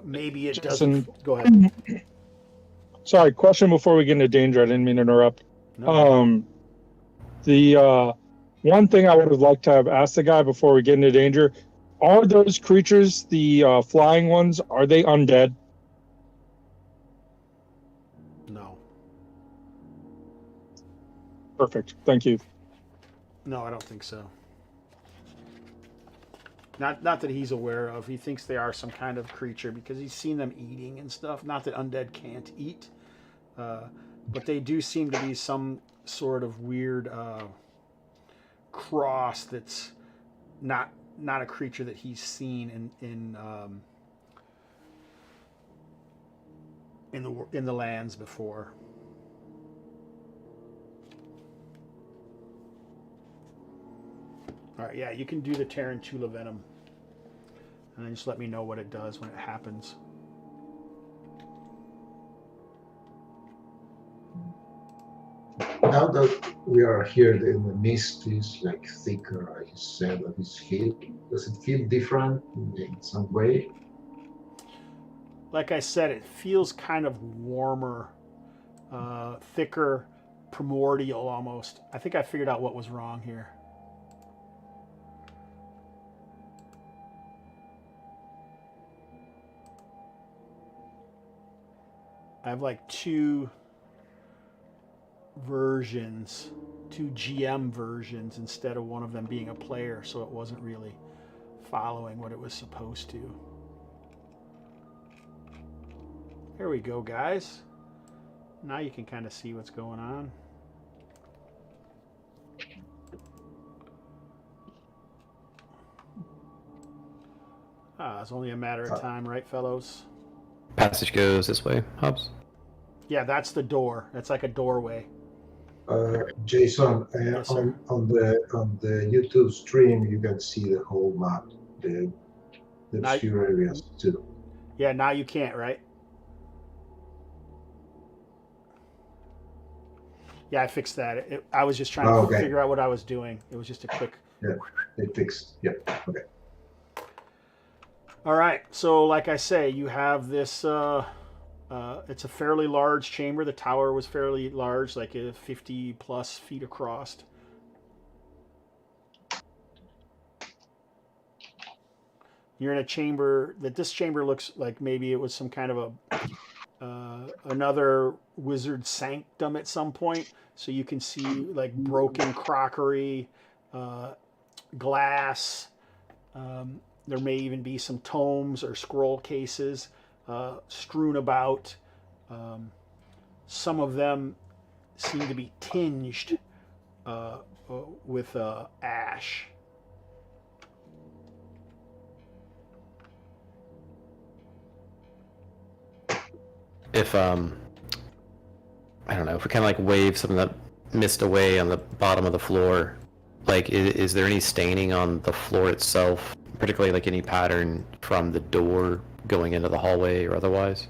Maybe it doesn't. Go ahead. Sorry, question before we get into danger. I didn't mean to interrupt. No. The one thing I would have liked to have asked the guy before we get into danger: are those creatures, the flying ones, are they undead? Perfect. Thank you. No, I don't think so. Not that he's aware of. He thinks they are some kind of creature because he's seen them eating and stuff. Not that undead can't eat, but they do seem to be some sort of weird cross that's not a creature that he's seen in the lands before. All right, yeah, you can do the tarantula venom, and then just let me know what it does when it happens. Now that we are here, the mist is like thicker. I said that it's feel. Does it feel different in some way? Like I said, it feels kind of warmer, thicker, primordial almost. I think I figured out what was wrong here. I have like two versions, two GM versions instead of one of them being a player, so it wasn't really following what it was supposed to. There we go, guys. Now you can kind of see what's going on. It's only a matter of time, right, fellows? Passage goes this way, Hobbs. Yeah, that's the door. That's like a doorway. Jason, Yes, sir. on the YouTube stream, you can see the whole map, the obscure areas too. Yeah, now you can't, right? Yeah, I fixed that. I was just trying to figure out what I was doing. It was just a quick... Yeah, it fixed. Yeah, okay. All right, so like I say, you have this... it's a fairly large chamber. The tower was fairly large, like 50 plus feet across. You're in a chamber this chamber looks like maybe it was some kind of another wizard sanctum at some point. So you can see like broken crockery, glass. There may even be some tomes or scroll cases strewn about. Some of them seem to be tinged with ash. If I don't know, if we kind of like wave some of that mist away on the bottom of the floor, like is there any staining on the floor itself, particularly like any pattern from the door going into the hallway or otherwise?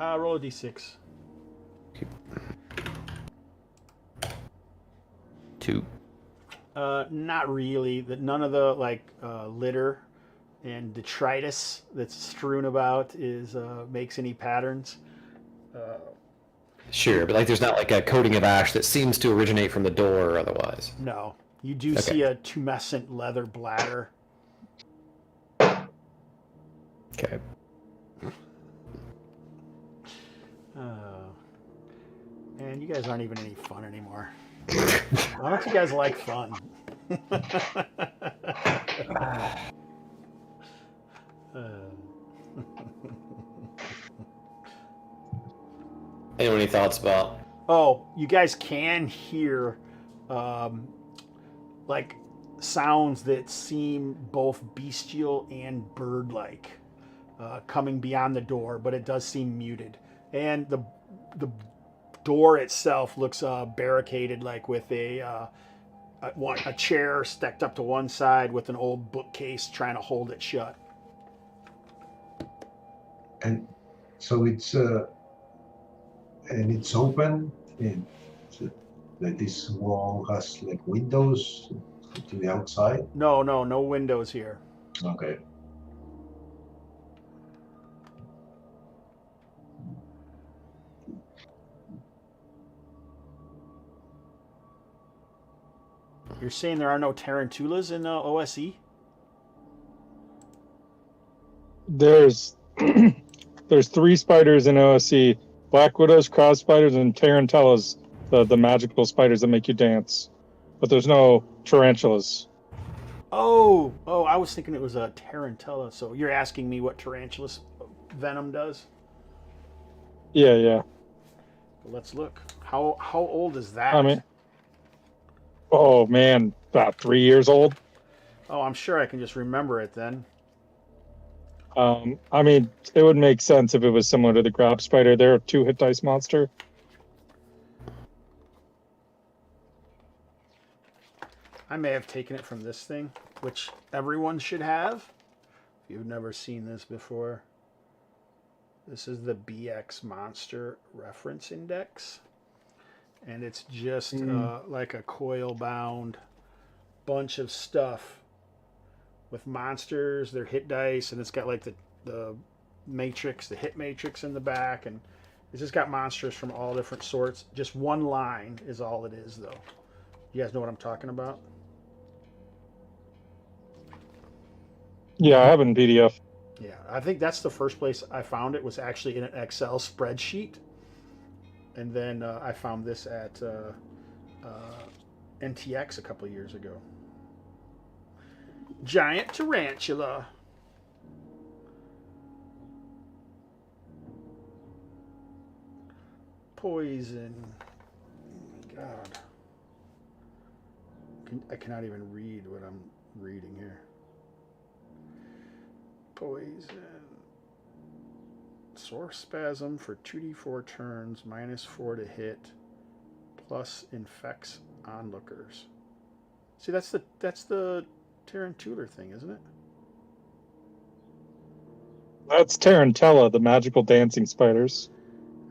Roll a d6. 2. Not really. None of the litter and detritus that's strewn about makes any patterns. Sure, but like there's not like a coating of ash that seems to originate from the door or otherwise. No, you do see a tumescent leather bladder. Okay. And you guys aren't even any fun anymore. Why don't you guys like fun? Any thoughts about? Oh, you guys can hear like sounds that seem both bestial and bird-like coming beyond the door, but it does seem muted. And the door itself looks barricaded, like with a chair stacked up to one side with an old bookcase trying to hold it shut. And so it's open, and so like this wall has like windows to the outside. No windows here. Okay. You're saying there are no tarantulas in OSE? There's 3 spiders in OSC: black widows, cross spiders, and tarantulas. The magical spiders that make you dance. But there's no tarantulas. Oh, I was thinking it was a tarantella. So you're asking me what tarantula's venom does? Yeah. Let's look. How old is that? I mean, oh man, about 3 years old. Oh, I'm sure I can just remember it then. I mean, it would make sense if it was similar to the grab spider. They're a 2-hit dice monster. I may have taken it from this thing, which everyone should have. If you've never seen this before, this is the BX Monster Reference Index. And it's just like a coil-bound bunch of stuff with monsters, their hit dice, and it's got like the matrix, the hit matrix in the back, and it's just got monsters from all different sorts. Just one line is all it is, though. You guys know what I'm talking about? Yeah, I have it in PDF. Yeah, I think that's the first place I found it, was actually in an Excel spreadsheet. And then I found this at NTX a couple of years ago. Giant tarantula. Poison. Oh my God. I cannot even read what I'm reading here. Poison. Sore spasm for 2d4 turns, -4 to hit, plus infects onlookers. See, that's the tarantula thing, isn't it? That's tarantella, the magical dancing spiders.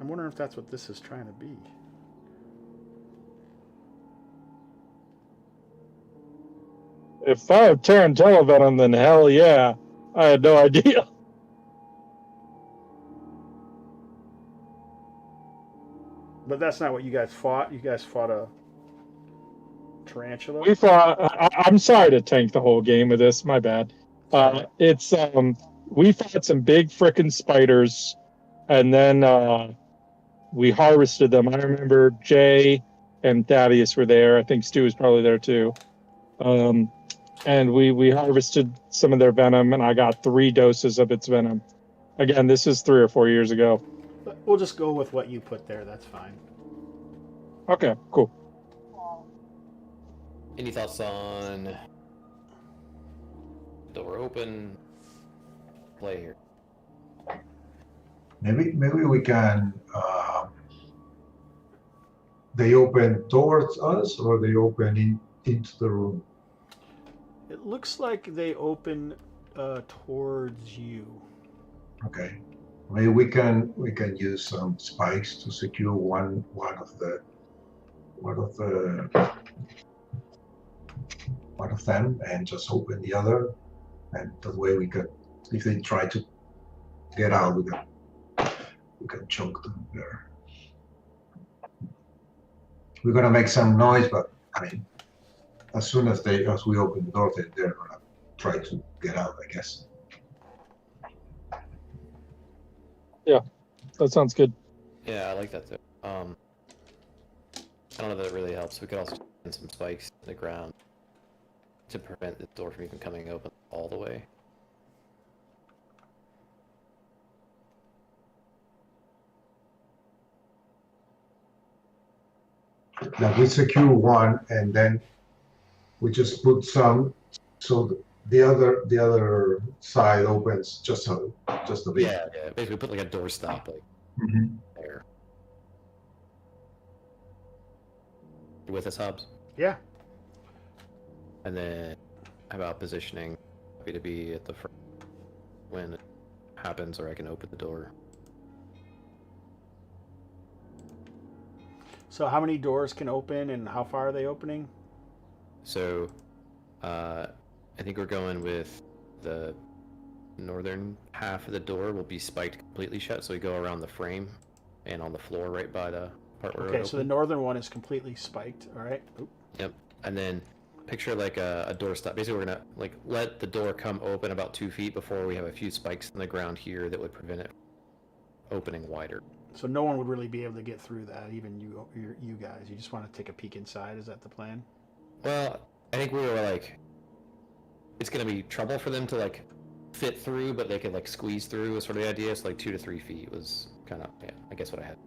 I'm wondering if that's what this is trying to be. If I have tarantella venom, then hell yeah. I had no idea. But that's not what you guys fought. You guys fought a tarantula. We fought. I'm sorry to tank the whole game with this. My bad. It's we fought some big frickin' spiders, and then we harvested them. I remember Jay and Thaddeus were there. I think Stu was probably there too. And we harvested some of their venom, and I got 3 doses of its venom. Again, this is 3 or 4 years ago. But we'll just go with what you put there. That's fine. Okay, cool. Any thoughts on door open? Play here. Maybe we can. They open towards us, or they open into the room. It looks like they open towards you. Okay. Maybe we can use some spikes to secure one of them, and just open the other, and that way we could, if they try to get out, we can choke them there. We're gonna make some noise, but I mean, as soon as we open the door, they're gonna try to get out, I guess. Yeah, that sounds good. Yeah, I like that too. I don't know that it really helps. We could also put some spikes in the ground to prevent the door from even coming open all the way. Like we secure one, and then we just put some, so the other side opens just a bit. Yeah. Basically, put like a doorstop there. You with us, Hobbs? Yeah. And then, how about positioning? Happy to be at the front when it happens, or I can open the door. So how many doors can open, and how far are they opening? So, I think we're going with the northern half of the door will be spiked completely shut, so we go around the frame and on the floor right by the part where Okay, so the northern one is completely spiked. All right. Oop. Yep. And then picture like a doorstop. Basically, we're gonna like let the door come open about 2 feet before we have a few spikes in the ground here that would prevent it opening wider. So no one would really be able to get through that, even you guys. You just want to take a peek inside. Is that the plan? Well, I think we were like, it's gonna be trouble for them to like fit through, but they could like squeeze through. Was sort of the idea. So like 2 to 3 feet was kind of I guess what I had.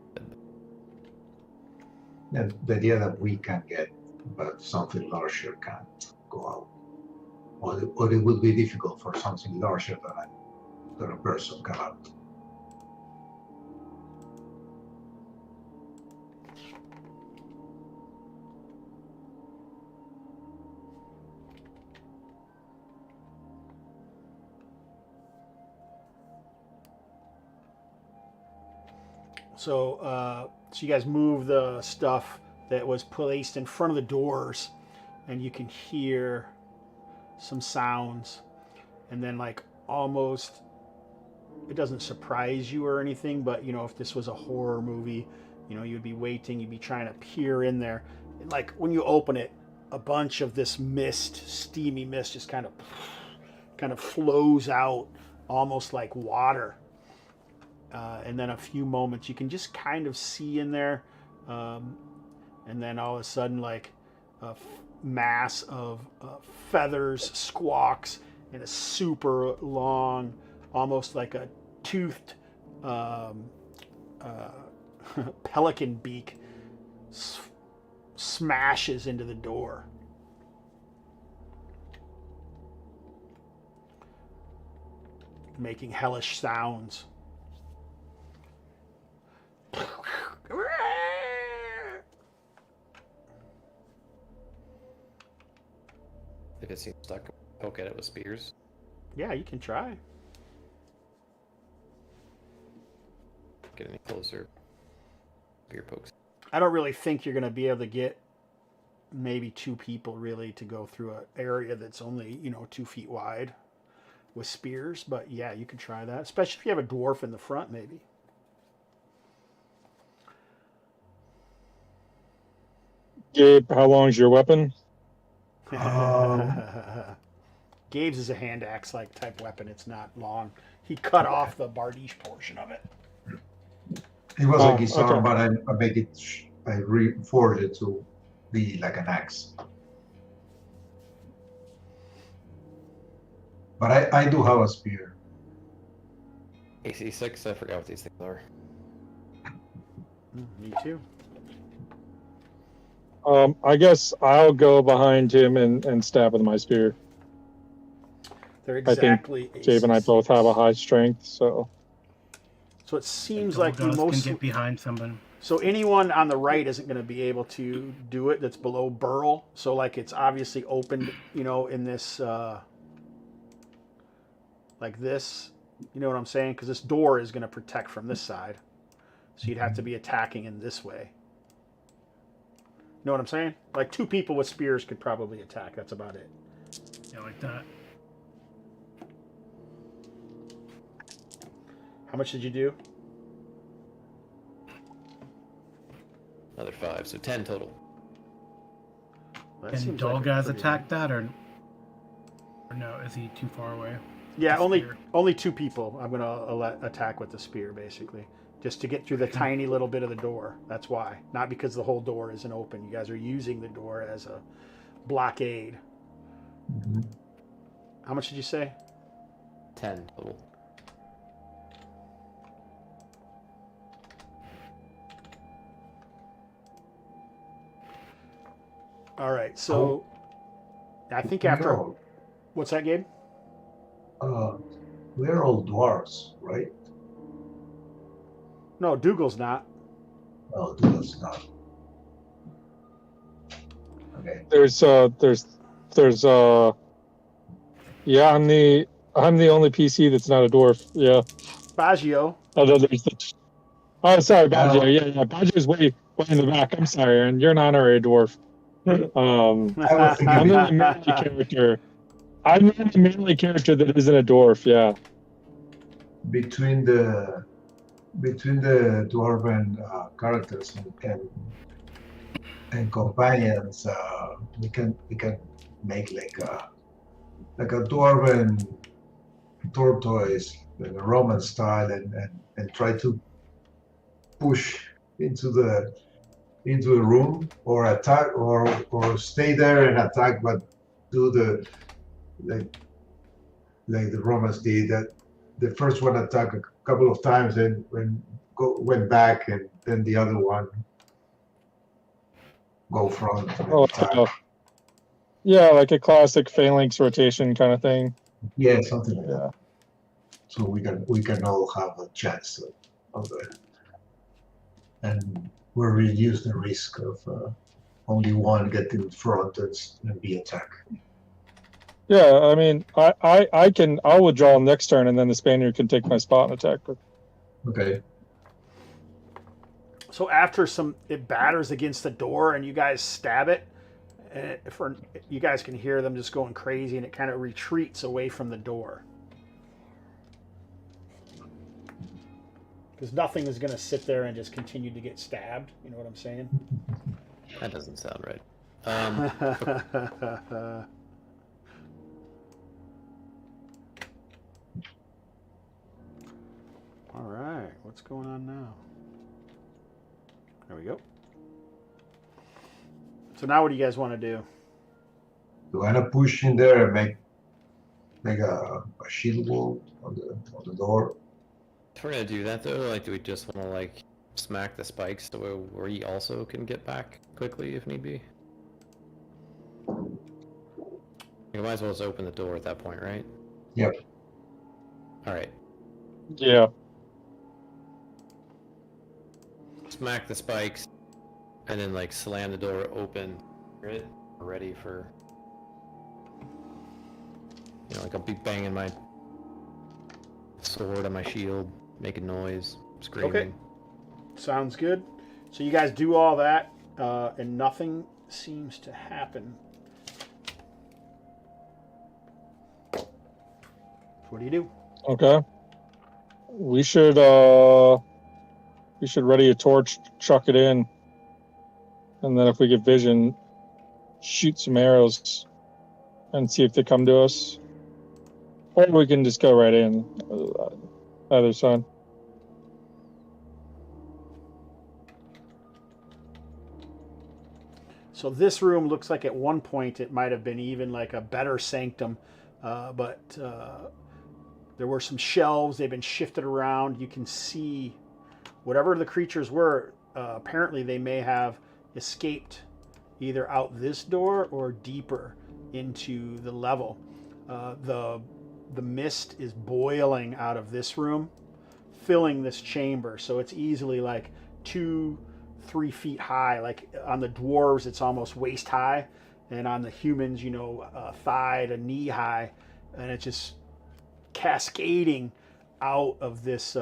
And the idea that we can get, but something larger can't go out. Or it would be difficult for something larger than a person come out. So you guys move the stuff that was placed in front of the doors, and you can hear some sounds, and then like almost, it doesn't surprise you or anything, but you know, if this was a horror movie, you know, you'd be waiting, you'd be trying to peer in there, and like when you open it, a bunch of this mist, steamy mist, just kind of flows out, almost like water. And then a few moments you can just kind of see in there, and then all of a sudden like a mass of feathers squawks, and a super long, almost like a toothed pelican beak smashes into the door. Making hellish sounds. If it seems stuck, poke at it with spears. Yeah, you can try. Get any closer. Spear pokes. I don't really think you're going to be able to get maybe 2 people really to go through an area that's only, you know, 2 feet wide with spears. But yeah, you can try that, especially if you have a dwarf in the front, maybe. Gabe, how long's your weapon? Gabe's is a hand axe like type weapon. It's not long. He cut off the Bardiche portion of it. It was like his okay. arm, but I make it, I reforged it to be like an axe. But I do have a spear. AC 6, I forgot what these things are. Me too. I guess I'll go behind him and stab with my spear. They're I think exactly. Gabe and I both have a high strength, so. So it seems like you can get behind someone. So anyone on the right isn't going to be able to do it. That's below Burl. So like it's obviously opened, you know, in this, like this. You know what I'm saying? Because this door is going to protect from this side. So you'd have to be attacking in this way. You know what I'm saying? Like 2 people with spears could probably attack. That's about it. Yeah, like that. How much did you do? Another 5, so 10 total. That Can seems like a Dolgaz pretty- attack that, or no? Is he too far away? Yeah, Spear. only 2 people. I'm gonna attack with the spear, basically, just to get through the tiny little bit of the door. That's why, not because the whole door isn't open. You guys are using the door as a blockade. Mm-hmm. How much did you say? 10 total. All right, so I think after what's that, Gabe? We're all dwarves, right? No, Dougal's not. Oh, that's not. Okay. Yeah, I'm the only PC that's not a dwarf. Yeah. Baggio. Although oh, sorry, Baggio. Yeah. Baggio's way in the back. I'm sorry, and you're an honorary dwarf. I was thinking I'm the only melee character. I'm the only melee character that isn't a dwarf. Yeah. between the dwarven characters and companions, we can make like a dwarven tortoise in a Roman style, and try to push into the room or attack or stay there and attack, but do the like the Romans did, that the first one attacked a couple of times and went back, and then the other one go front and Oh, attack. yeah, like a classic phalanx rotation kind of thing. Yeah, something like Yeah. that. So we can all have a chance of it, and we reduce the risk of only one getting in front and be attacked. Yeah, I mean, I'll withdraw next turn, and then the Spaniard can take my spot and attack. Okay. So after it batters against the door and you guys stab it, and you guys can hear them just going crazy, and it kind of retreats away from the door. Because nothing is going to sit there and just continue to get stabbed. You know what I'm saying? That doesn't sound right. All right, what's going on now? There we go. So now what do you guys want to do? Do I want to push in there and make a shield wall on the door? If we're gonna do that though, like, do we just want to like smack the spikes so we also can get back quickly if need be? You might as well just open the door at that point, right? Yep. All right. Yeah. Smack the spikes, and then like slam the door open. Right? Ready for. You know, like I'll be banging my sword on my shield, making noise, screaming. Okay. Sounds good. So you guys do all that, and nothing seems to happen. What do you do? Okay. We should ready a torch, chuck it in, and then if we get vision, shoot some arrows and see if they come to us. Or we can just go right in. Either side. So this room looks like at one point it might have been even like a better sanctum, but there were some shelves. They've been shifted around. You can see whatever the creatures were. Apparently they may have escaped either out this door or deeper into the level. The mist is boiling out of this room, filling this chamber. So it's easily like 2-3 feet high. Like on the dwarves, it's almost waist high, and on the humans, thigh to knee high, and it's just cascading out of this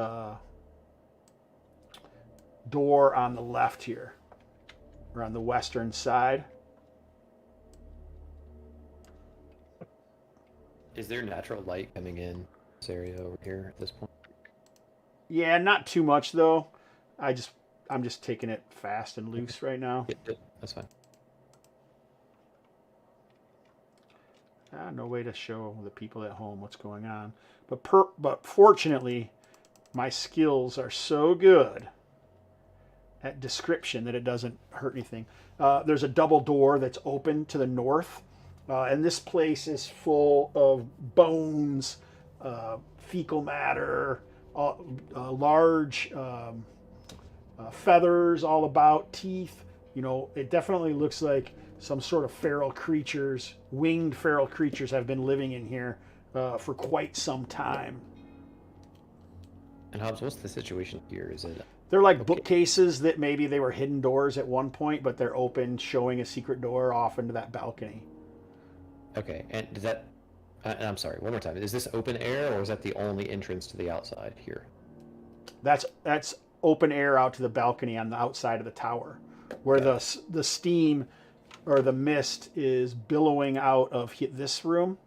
door on the left here, or on the western side. Is there natural light coming in this area over here at this point? Yeah, not too much though. I'm just taking it fast and loose right now. Yeah, that's fine. No way to show the people at home what's going on. But fortunately, my skills are so good at description that it doesn't hurt anything. There's a double door that's open to the north, and this place is full of bones, fecal matter, large feathers all about, teeth. It definitely looks like some sort of feral creatures, winged feral creatures, have been living in here for quite some time. And Hobbs, what's the situation here? Is it? They're like bookcases that maybe they were hidden doors at one point, but they're open, showing a secret door off into that balcony. Okay, and does that? I'm sorry, one more time. Is this open air, or is that the only entrance to the outside here? That's open air out to the balcony on the outside of the tower, where the steam or the mist is billowing out of this room.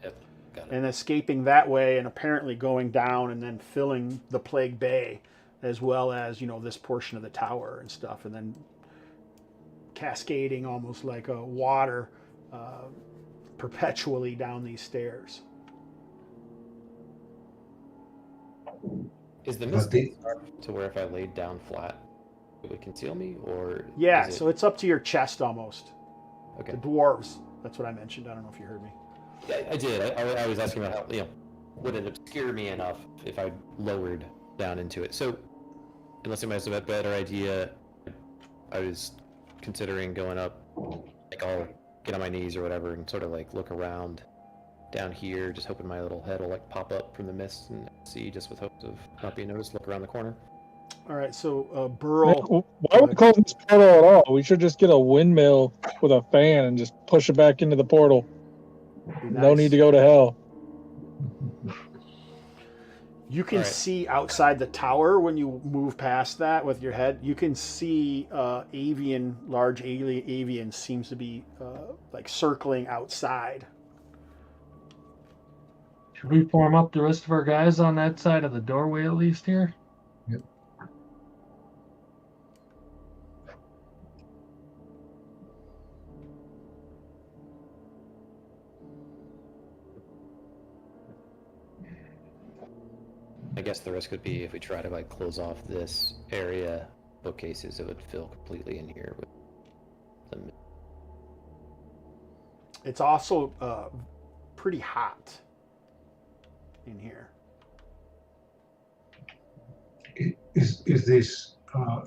Yep, got it. And escaping that way, and apparently going down and then filling the Plague Bay, as well as this portion of the tower and stuff, and then cascading almost like a water perpetually down these stairs. Is the But mist the, to where if I laid down flat, it would conceal me, or Yeah, is it... so it's up to your chest almost. Okay. The dwarves. That's what I mentioned. I don't know if you heard me. Yeah, I did. I was asking about how, would it obscure me enough if I lowered down into it? So, unless somebody has a better idea, I was considering going up, like I'll get on my knees or whatever and sort of like look around down here, just hoping my little head will like pop up from the mist and see, just with hopes of not being noticed, look around the corner. All right, so Yeah, Burl. why would we close this portal at all? We should just get a windmill with a fan and just push it back into the portal. No need to go to hell. You can All right. see outside the tower when you move past that with your head. You can see large avian seems to be like circling outside. Should we form up the rest of our guys on that side of the doorway at least here? Yep. I guess the risk would be if we try to like close off this area, bookcases, it would fill completely in here with them. It's also pretty hot in here. is this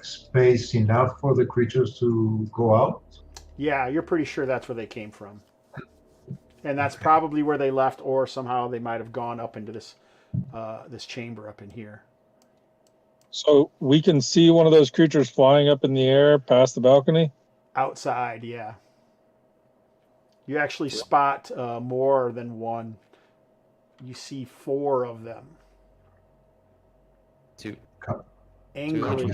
space enough for the creatures to go out? Yeah, you're pretty sure that's where they came from. And that's probably where they left, or somehow they might have gone up into this this chamber up in here. So we can see one of those creatures flying up in the air past the balcony? Outside, yeah. You actually spot more than one. You see 4 of them. To Angrily.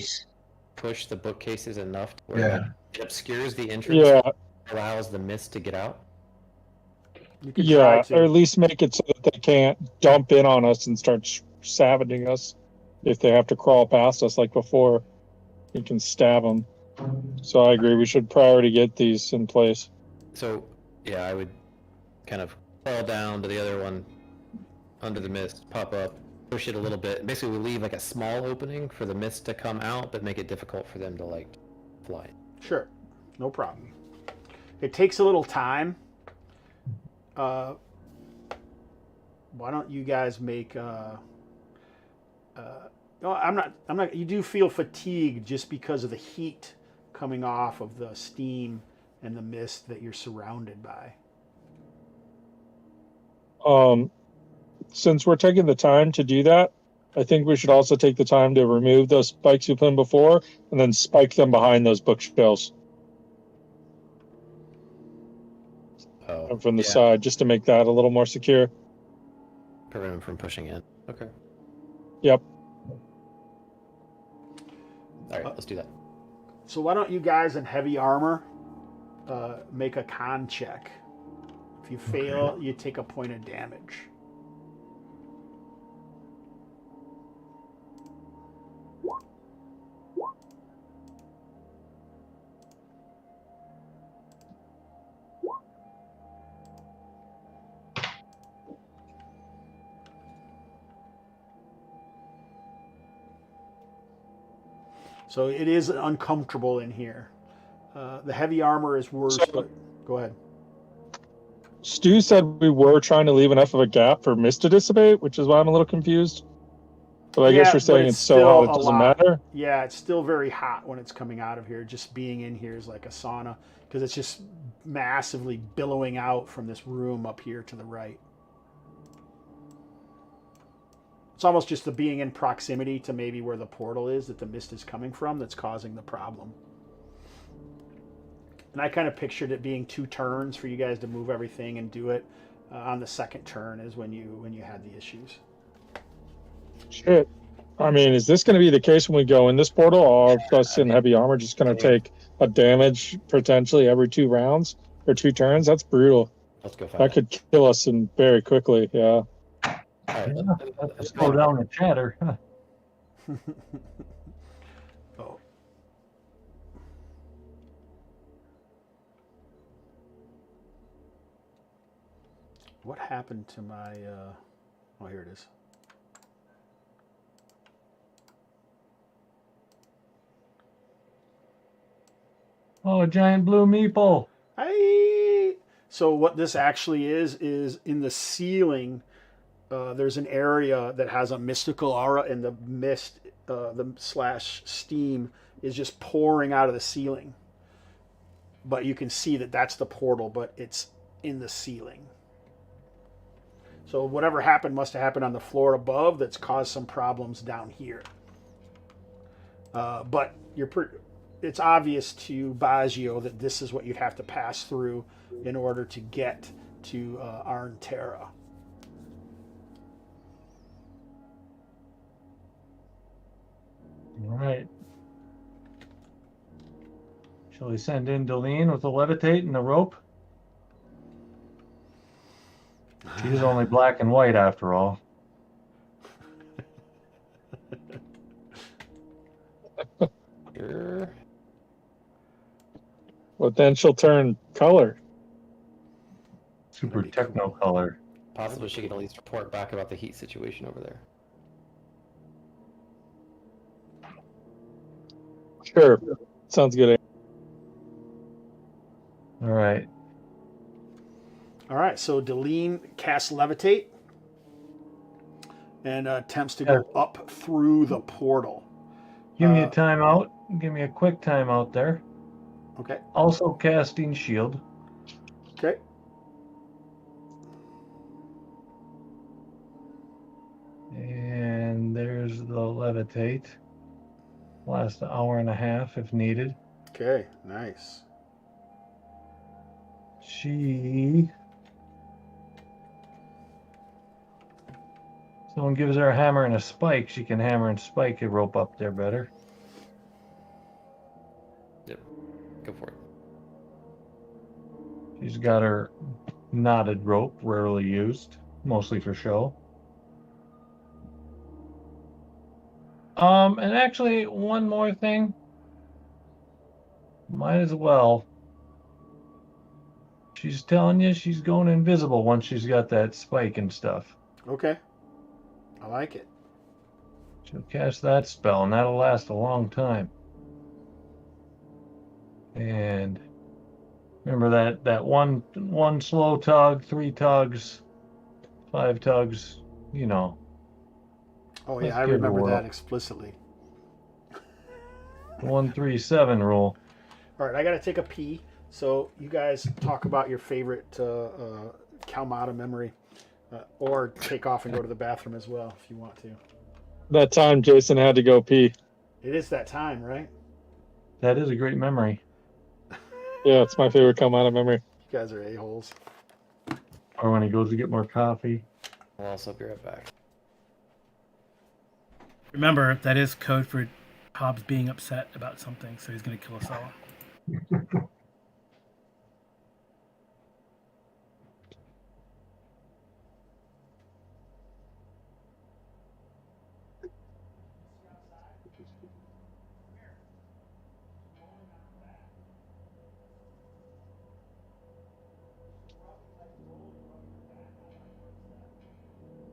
push the bookcases enough to where Yeah. it obscures the entrance, Yeah, allows the mist to get out. You could yeah, try or at to. least make it so that they can't jump in on us and start savaging us. If they have to crawl past us like before, we can stab them. So I agree, we should priority get these in place. So, yeah, I would kind of fall down to the other one under the mist, pop up, push it a little bit. Basically, we leave like a small opening for the mist to come out, but make it difficult for them to like fly. Sure. No problem. It takes a little time. Why don't you guys make no, I'm not you do feel fatigued just because of the heat coming off of the steam and the mist that you're surrounded by. Since we're taking the time to do that, I think we should also take the time to remove those spikes we put in before and then spike them behind those bookshelves and from the side, just to make that a little more secure. Prevent them from pushing in. Okay. Yep. All right, let's do that. So why don't you guys in heavy armor make a con check? If you fail, you take a point of damage. So it is uncomfortable in here. The heavy armor is worse, but go ahead. Stu said we were trying to leave enough of a gap for mist to dissipate, which is why I'm a little confused. But I guess you're saying it's so hot it doesn't matter? Yeah, it's still very hot when it's coming out of here. Just being in here is like a sauna because it's just massively billowing out from this room up here to the right. It's almost just the being in proximity to maybe where the portal is that the mist is coming from that's causing the problem. And I kind of pictured it being 2 turns for you guys to move everything and do it. On the second turn is when you had the issues. Shit. I mean, is this going to be the case when we go in this portal? All of us in heavy armor just going to take a damage potentially every 2 rounds or 2 turns? That's brutal. Let's go find That could kill us in very quickly, yeah. All right, Let's go down the chatter. Oh. What happened to my... Oh, here it is. Oh, a giant blue meeple. Hi. So what this actually is in the ceiling. There's an area that has a mystical aura, and the mist, the slash steam, is just pouring out of the ceiling. But you can see that that's the portal, but it's in the ceiling. So whatever happened must have happened on the floor above that's caused some problems down here. But it's obvious to Baggio that this is what you'd have to pass through in order to get to Arn Terra. All right. Shall we send in Deline with the levitate and the rope? She's only black and white after all. Sure. But then she'll turn color. Super techno color. Possibly she can at least report back about the heat situation over there. Sure. Sounds good. All right. All right, so Deline casts Levitate and attempts to go up through the portal. Give me a timeout. Give me a quick timeout there. Okay. Also casting shield. Okay. And there's the levitate. Last hour and a half if needed. Okay, nice. Someone gives her a hammer and a spike, she can hammer and spike a rope up there better. Yep. Go for it. She's got her knotted rope, rarely used, mostly for show. And actually, one more thing. Might as well. She's telling you she's going invisible once she's got that spike and stuff. Okay. I like it. She'll cast that spell, and that'll last a long time. And remember that one slow tug, 3 tugs, 5 tugs, you know. Oh yeah, Let's I give her remember a that whirl. explicitly. The 1-3-7 rule. All right, I got to take a pee. So you guys talk about your favorite Kalmatta memory, or take off and go to the bathroom as well if you want to. That time Jason had to go pee. It is that time, right? That is a great memory. Yeah, it's my favorite Kalmatta memory. You guys are a-holes. Or when he goes to get more coffee. I'll also be right back. Remember, that is code for Hobbs being upset about something, so he's going to kill us all.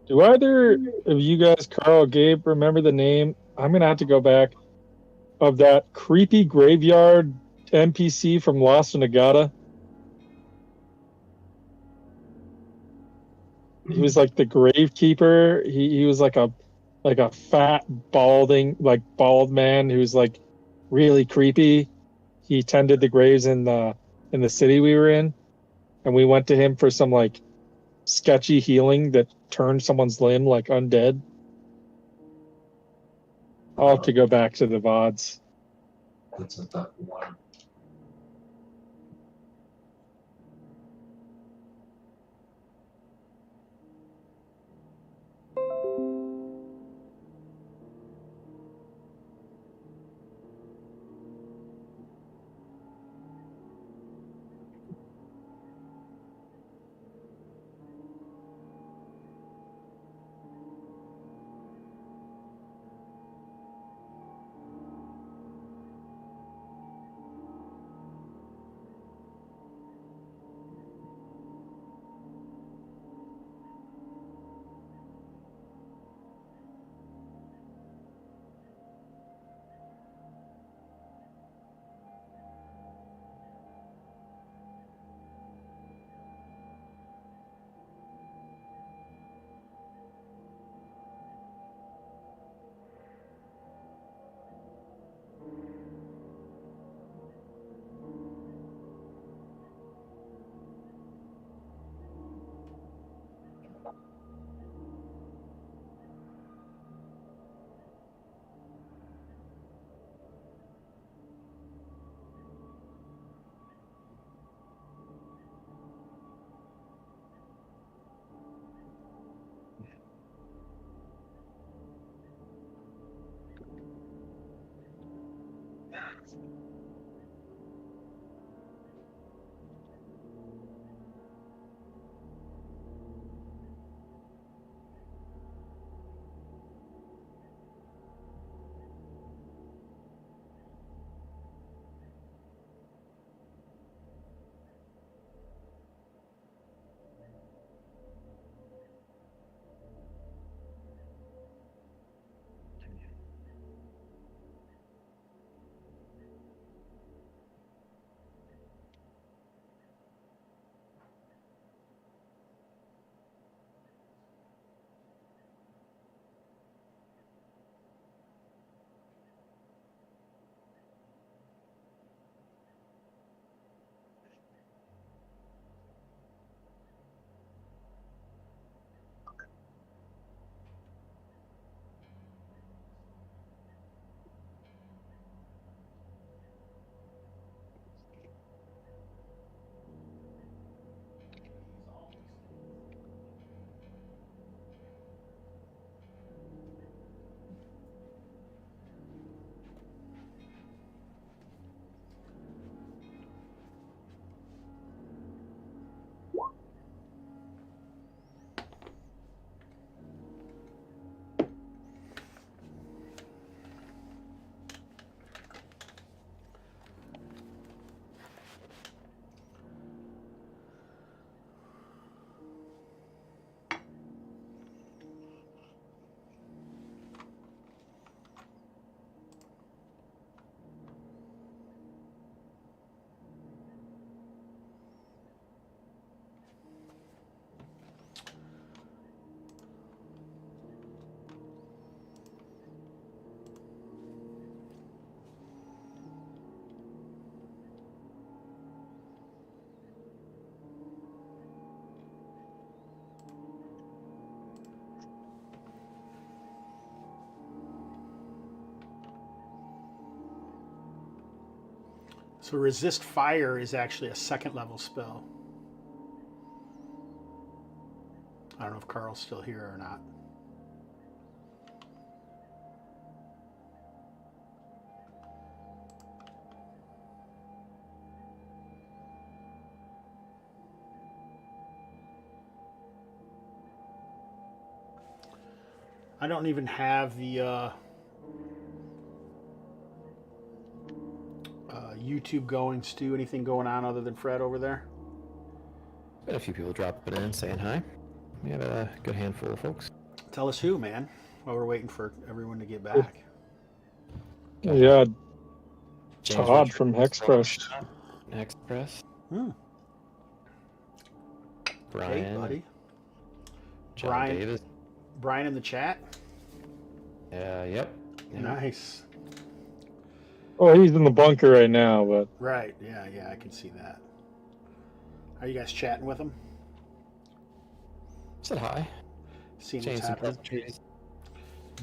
Do either of you guys, Carl, Gabe, remember the name? I'm gonna have to go back. Of that creepy graveyard NPC from Lost in Agata. He was like the gravekeeper. He was like a fat bald man who's like really creepy. He tended the graves in the city we were in, and we went to him for some like sketchy healing that turned someone's limb like undead. I'll have to go back to the VODs. That's a tough one. So resist fire is actually a second level spell. I don't know if Carl's still here or not. I don't even have the YouTube going. Stu, anything going on other than Fred over there? Got a few people dropping in, saying hi. We have a good handful of folks. Tell us who, man, while we're waiting for everyone to get back. Yeah, James Todd Richards from Hexpress. Hexpress. Hmm. Brian. Hey, buddy. John Brian. Davis. Brian in the chat. Yep. Nice. Oh, he's in the bunker right now, but Right. Yeah, I can see that. Are you guys chatting with him? Said hi. Seeing Changed what's some happening. pleasantries.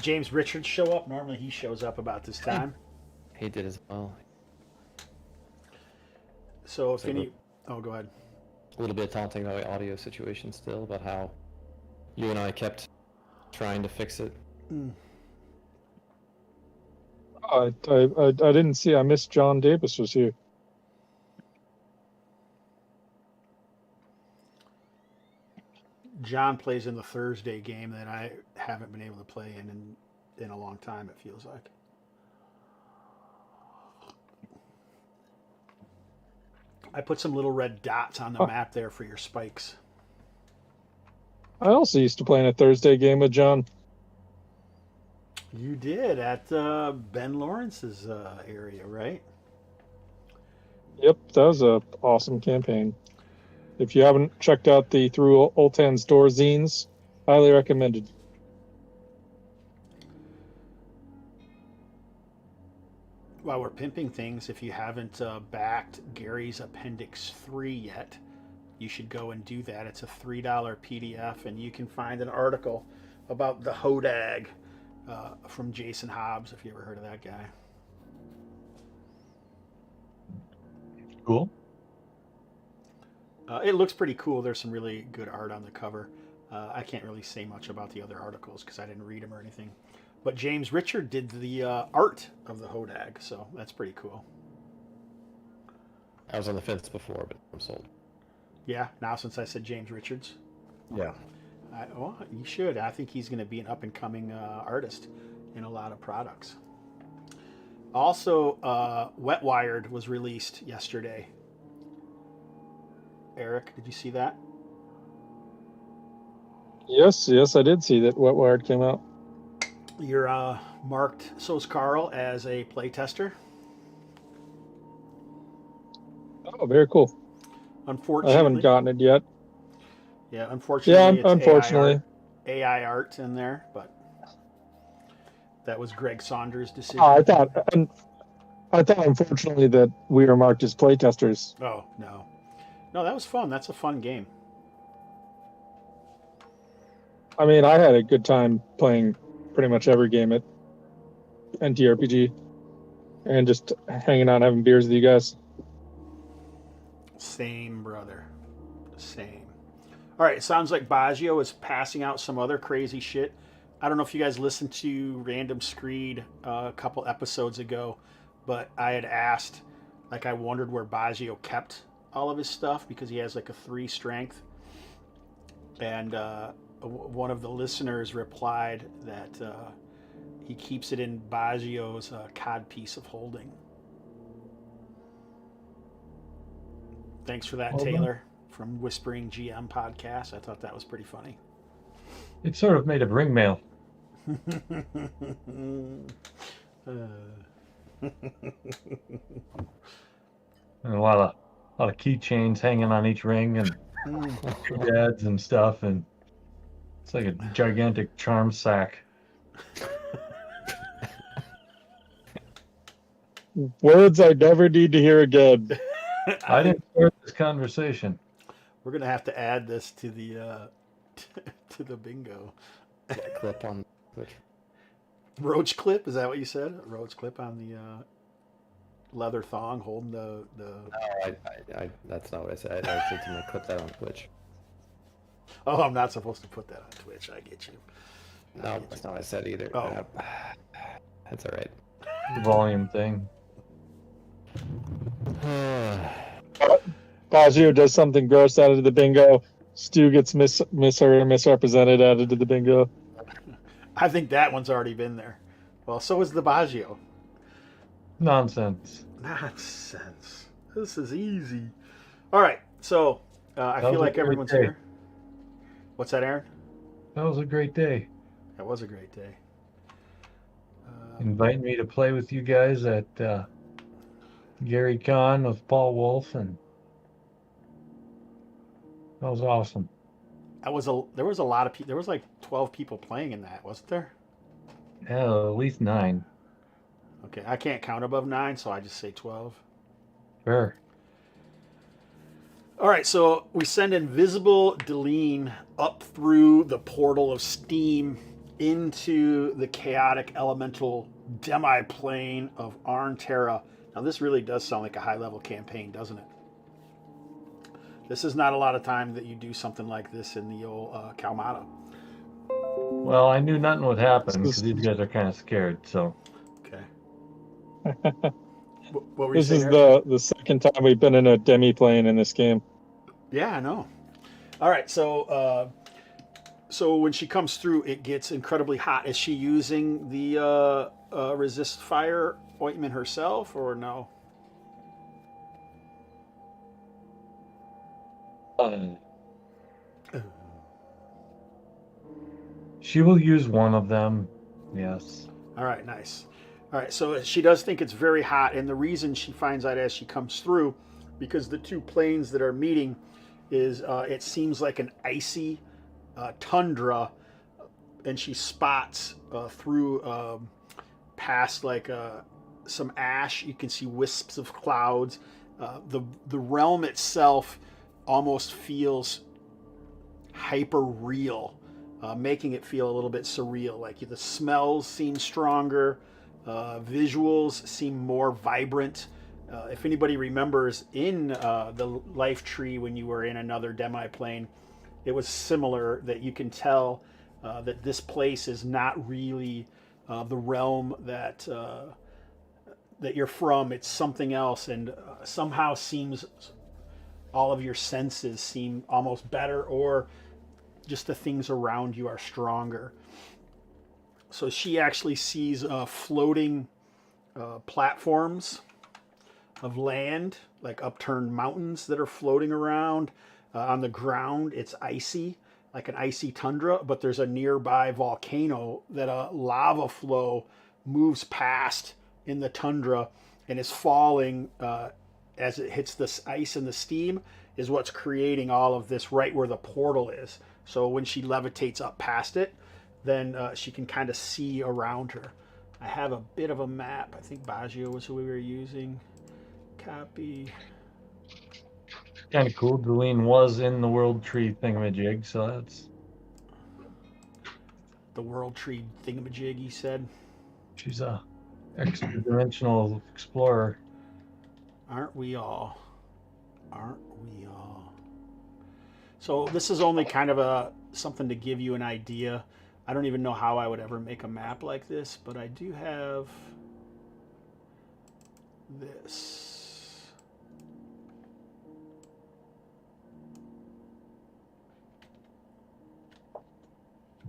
James Richards show up. Normally he shows up about this time. He did as well. So if So any... Oh, go ahead. A little bit taunting about the audio situation still, about how you and I kept trying to fix it. I didn't see. I missed John Davis was here. John plays in the Thursday game that I haven't been able to play in a long time, it feels like. I put some little red dots on the map there for your spikes. I also used to play in a Thursday game with John. You did at Ben Lawrence's area, right? Yep, that was a awesome campaign. If you haven't checked out the Through Oltan's Door zines, highly recommended. While we're pimping things, if you haven't backed Gary's Appendix 3 yet, you should go and do that. It's a $3 PDF, and you can find an article about the Hodag from Jason Hobbs, if you ever heard of that guy. Cool. It looks pretty cool. There's some really good art on the cover. I can't really say much about the other articles because I didn't read them or anything. But James Richard did the art of the Hodag, so that's pretty cool. I was on the fence before, but I'm sold. Yeah, now since I said James Richards. Yeah. Well, you should. I think he's going to be an up-and-coming artist in a lot of products. Also, Wet Wired was released yesterday. Eric, did you see that? Yes, I did see that Wet Wired came out. You're marked, so's Carl, as a playtester. Oh, very cool. Unfortunately, I haven't gotten it yet. Yeah, unfortunately, it's unfortunately. AI art in there, but that was Greg Saunders' decision. I thought, unfortunately, that we were marked as playtesters. Oh, no, that was fun. That's a fun game. I mean, I had a good time playing pretty much every game at NTRPG and just hanging out, having beers with you guys. Same, brother. Same. All right, it sounds like Baggio is passing out some other crazy shit. I don't know if you guys listened to Random Screed a couple episodes ago, but I had asked, like, I wondered where Baggio kept all of his stuff because he has like a 3 strength. And one of the listeners replied that he keeps it in Baggio's codpiece of holding. Thanks for that, Taylor, from Whispering GM Podcast. I thought that was pretty funny. It sort of made of ring mail. And a lot of keychains hanging on each ring and doodads and stuff, and it's like a gigantic charm sack. Words I never need to hear again. I didn't start this conversation. We're gonna have to add this to the to the bingo. Clip on Twitch. Roach clip, is that what you said? Roach clip on the leather thong holding the. No, I that's not what I said. I said to clip that on Twitch. Oh, I'm not supposed to put that on Twitch. I get you. No, that's not what I said either. Oh. That's all right. The volume thing. Baggio does something gross added to the bingo. Stu gets misrepresented added to the bingo. I think that one's already been there. Well, so is the Baggio. Nonsense. Nonsense. This is easy. All right, so I That feel was a like great everyone's day. here. What's that, Aaron? That was a great day. That was a great day. Inviting me to play with you guys at Gary Con with Paul Wolf, and that was awesome. There was a lot of people. There was like 12 people playing in that, wasn't there? Yeah, at least 9. Okay, I can't count above 9, so I just say 12. Sure. All right, so we send Invisible Deline up through the portal of steam into the chaotic elemental demi-plane of Arn Terra. Now, this really does sound like a high-level campaign, doesn't it? This is not a lot of time that you do something like this in the old Kalmatta. Well, I knew nothing would happen because these guys are kind of scared, so. Okay. What were you This saying, is Eric? the second time we've been in a demi-plane in this game. Yeah, I know. All right, so so when she comes through, it gets incredibly hot. Is she using the resist fire ointment herself, or no? She will use one of them, yes. All right, nice. All right, so she does think it's very hot, and the reason she finds out as she comes through, because the two planes that are meeting is it seems like an icy tundra, and she spots through past like some ash. You can see wisps of clouds. The realm itself almost feels hyper real, making it feel a little bit surreal. Like the smells seem stronger, visuals seem more vibrant. If anybody remembers in the life tree when you were in another demi-plane, it was similar, that you can tell that this place is not really the realm that that you're from. It's something else, and somehow seems all of your senses seem almost better, or just the things around you are stronger. So she actually sees floating platforms of land, like upturned mountains that are floating around. On the ground, it's icy, like an icy tundra, but there's a nearby volcano that a lava flow moves past in the tundra and is falling as it hits the ice, and the steam is what's creating all of this right where the portal is. So when she levitates up past it, then she can kind of see around her. I have a bit of a map. I think Baggio was who we were using. Copy. Kind of cool. Delene was in the World Tree thingamajig, so that's... The World Tree thingamajig, he said. She's a extra-dimensional explorer. Aren't we all? Aren't we all? So this is only kind of something to give you an idea. I don't even know how I would ever make a map like this, but I do have this.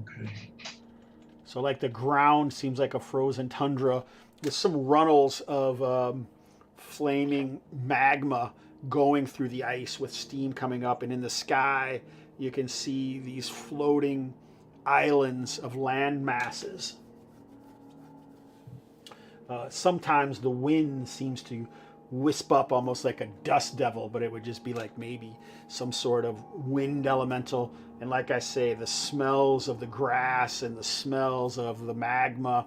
Okay. So like the ground seems like a frozen tundra. There's some runnels of flaming magma going through the ice with steam coming up, and in the sky you can see these floating islands of land masses. Sometimes the wind seems to wisp up almost like a dust devil, but it would just be like maybe some sort of wind elemental. And like I say, the smells of the grass and the smells of the magma,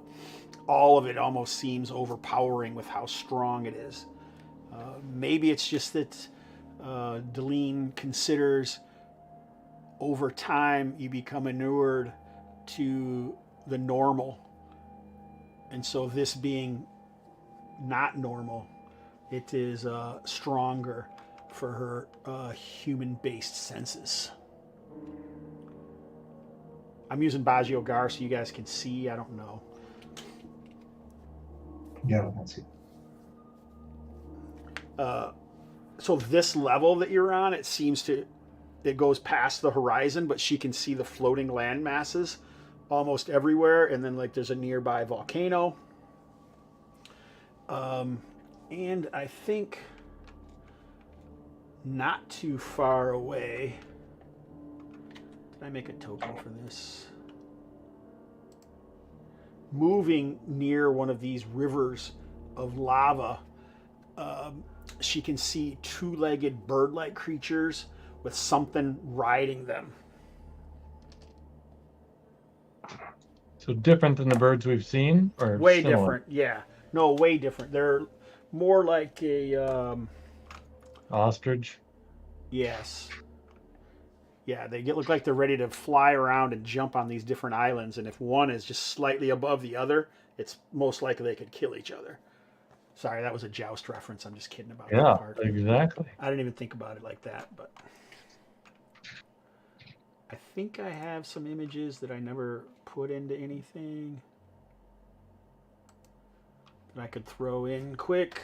all of it almost seems overpowering with how strong it is. Maybe it's just that Delene considers over time you become inured to the normal. And so this being not normal, it is stronger for her human-based senses. I'm using Baggio Gar so you guys can see. I don't know. Yeah, that's it. So this level that you're on, it goes past the horizon, but she can see the floating land masses almost everywhere, and then like there's a nearby volcano. And I think not too far away. Did I make a token for this? Moving near one of these rivers of lava, she can see two-legged bird-like creatures with something riding them. So different than the birds we've seen, or Way similar? different, yeah. No, way different. They're more like a Ostrich. yes. Yeah, they look like they're ready to fly around and jump on these different islands, and if one is just slightly above the other, it's most likely they could kill each other. Sorry, that was a Joust reference. I'm just kidding about that Yeah, part. exactly. I didn't even think about it like that, but I think I have some images that I never put into anything that I could throw in quick.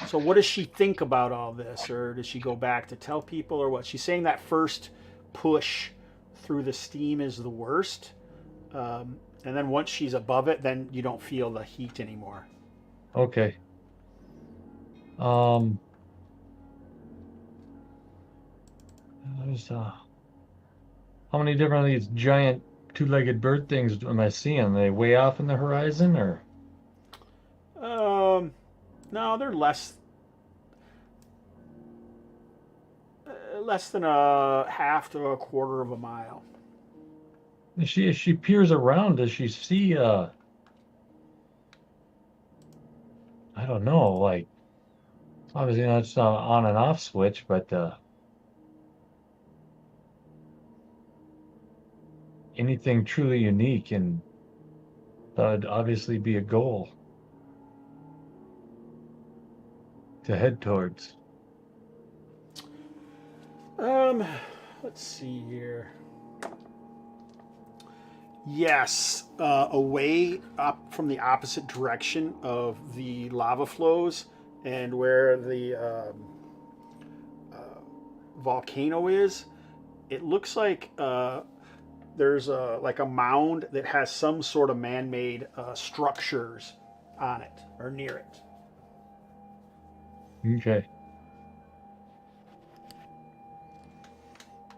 So what does she think about all this? Or does she go back to tell people, or what? She's saying that first push through the steam is the worst. And then once she's above it, then you don't feel the heat anymore. Okay. There's how many different of these giant two-legged bird things am I seeing? Are they way off in the horizon, or? No, they're less than a half to a quarter of a mile. As she peers around, does she see I don't know, like, obviously that's not an on and off switch, but anything truly unique, and that would obviously be a goal to head towards. Let's see here. Yes, away up from the opposite direction of the lava flows and where the volcano is, it looks like there's like a mound that has some sort of man-made structures on it or near it. Okay.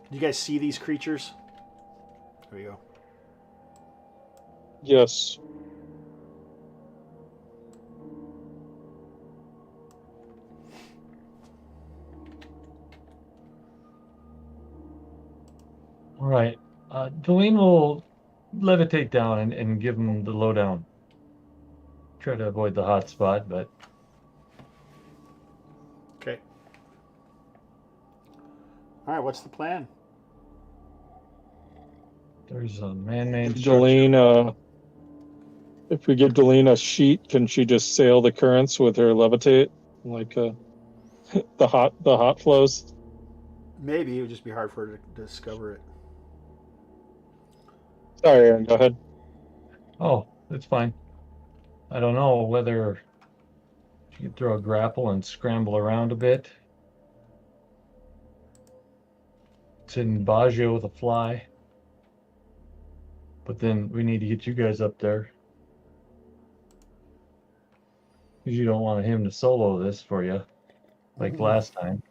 Do you guys see these creatures? There we go. Yes. All right. Delene will levitate down and give him the lowdown. Try to avoid the hot spot, but Okay. All right, what's the plan? there's a man-made structure. Delene, if we give Delene a sheet, can she just sail the currents with her levitate, like the hot flows? Maybe it would just be hard for her to discover it. Sorry, Aaron, go ahead. Oh, that's fine. I don't know whether you could throw a grapple and scramble around a bit. It's in Baggio with a fly. But then we need to get you guys up there. Because you don't want him to solo this for you, like last time.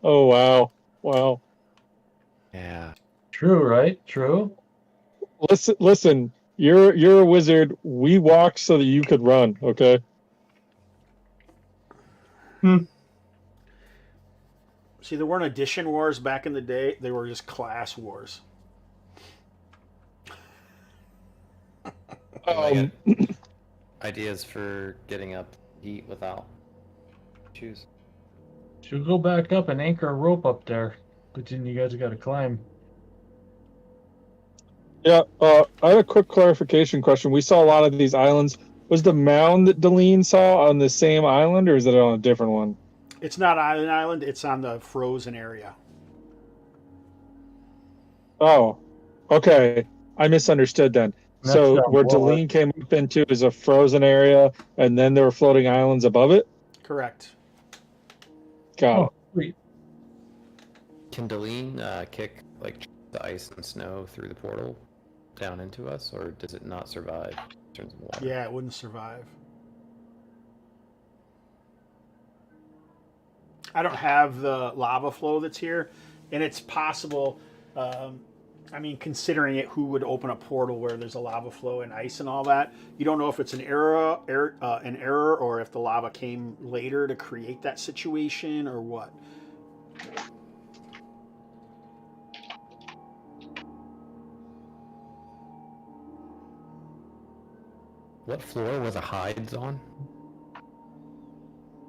Oh wow, wow. Yeah. True, right? True. Listen. You're a wizard. We walked so that you could run. Okay. See, there weren't edition wars back in the day. They were just class wars. Ideas for getting up heat without shoes. She'll go back up and anchor a rope up there. But then you guys got to climb. Yeah, I had a quick clarification question. We saw a lot of these islands. Was the mound that Delene saw on the same island, or is it on a different one? It's not on an island. It's on the frozen area. Oh, okay. I misunderstood then. That's So not where water. Delene came up into is a frozen area, and then there were floating islands above it? Correct. Got it. Oh, sweet. Can Delene kick like the ice and snow through the portal down into us, or does it not survive in terms of water? Yeah, it wouldn't survive. I don't have the lava flow that's here, and it's possible. I mean, considering it, who would open a portal where there's a lava flow and ice and all that? You don't know if it's an error, or if the lava came later to create that situation, or what. What floor were the hides on?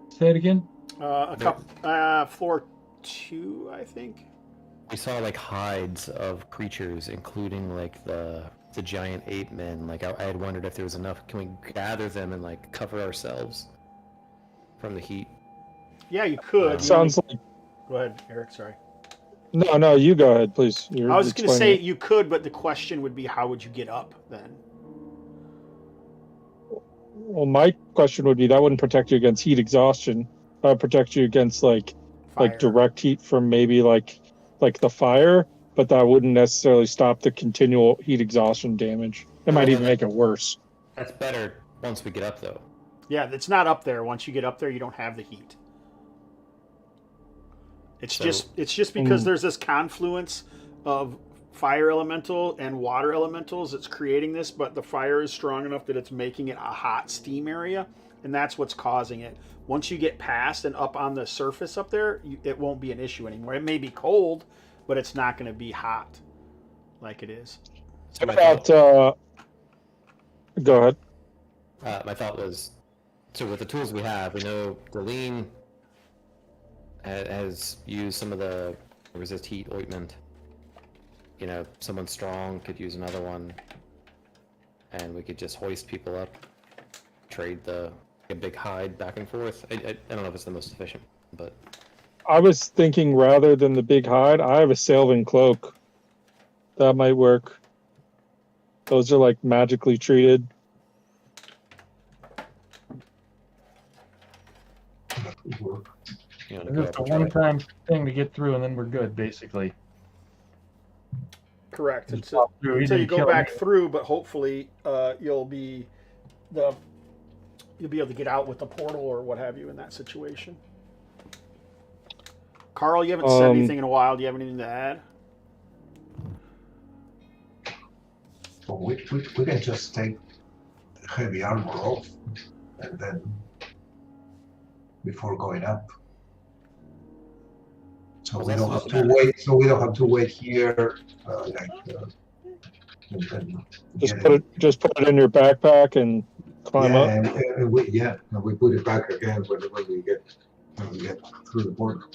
Say it again. A couple, floor 2, I think. We saw like hides of creatures, including like the giant ape men. Like I had wondered if there was enough. Can we gather them and like cover ourselves from the heat? Yeah, you could. Sounds like. Go ahead, Eric. Sorry. No, you go ahead, please. I was just going to say you could, but the question would be, how would you get up then? Well, my question would be that wouldn't protect you against heat exhaustion. That would protect you against like Fire. direct heat from maybe like the fire, but that wouldn't necessarily stop the continual heat exhaustion damage. It might even make it worse. That's better once we get up, though. Yeah, it's not up there. Once you get up there, you don't have the heat. It's just because there's this confluence of fire elemental and water elementals that's creating this, but the fire is strong enough that it's making it a hot steam area, and that's what's causing it. Once you get past and up on the surface up there, it won't be an issue anymore. It may be cold, but it's not going to be hot like it is. So What about? Go ahead. my thought was, so with the tools we have, we know Delene has used some of the resist heat ointment. You know, someone strong could use another one, and we could just hoist people up, trade a big hide back and forth. I don't know if it's the most efficient, but I was thinking rather than the big hide, I have a Sylvan cloak. That might work. Those are like magically treated. You want to It's go just up a and try? one-time thing to get through, and then we're good, basically. Correct. Just Until, pop through. He until you didn't go kill back me. through, but hopefully you'll be able to get out with the portal or what have you in that situation. Carl, you haven't said anything in a while. Do you have anything to add? So we can just take heavy armor off, and then before going up. So Well, we that's don't have supposed to to matter. wait. So we don't have to wait here, and Just get put it. it in your backpack and climb Yeah, up. and we put it back again when we get through the border.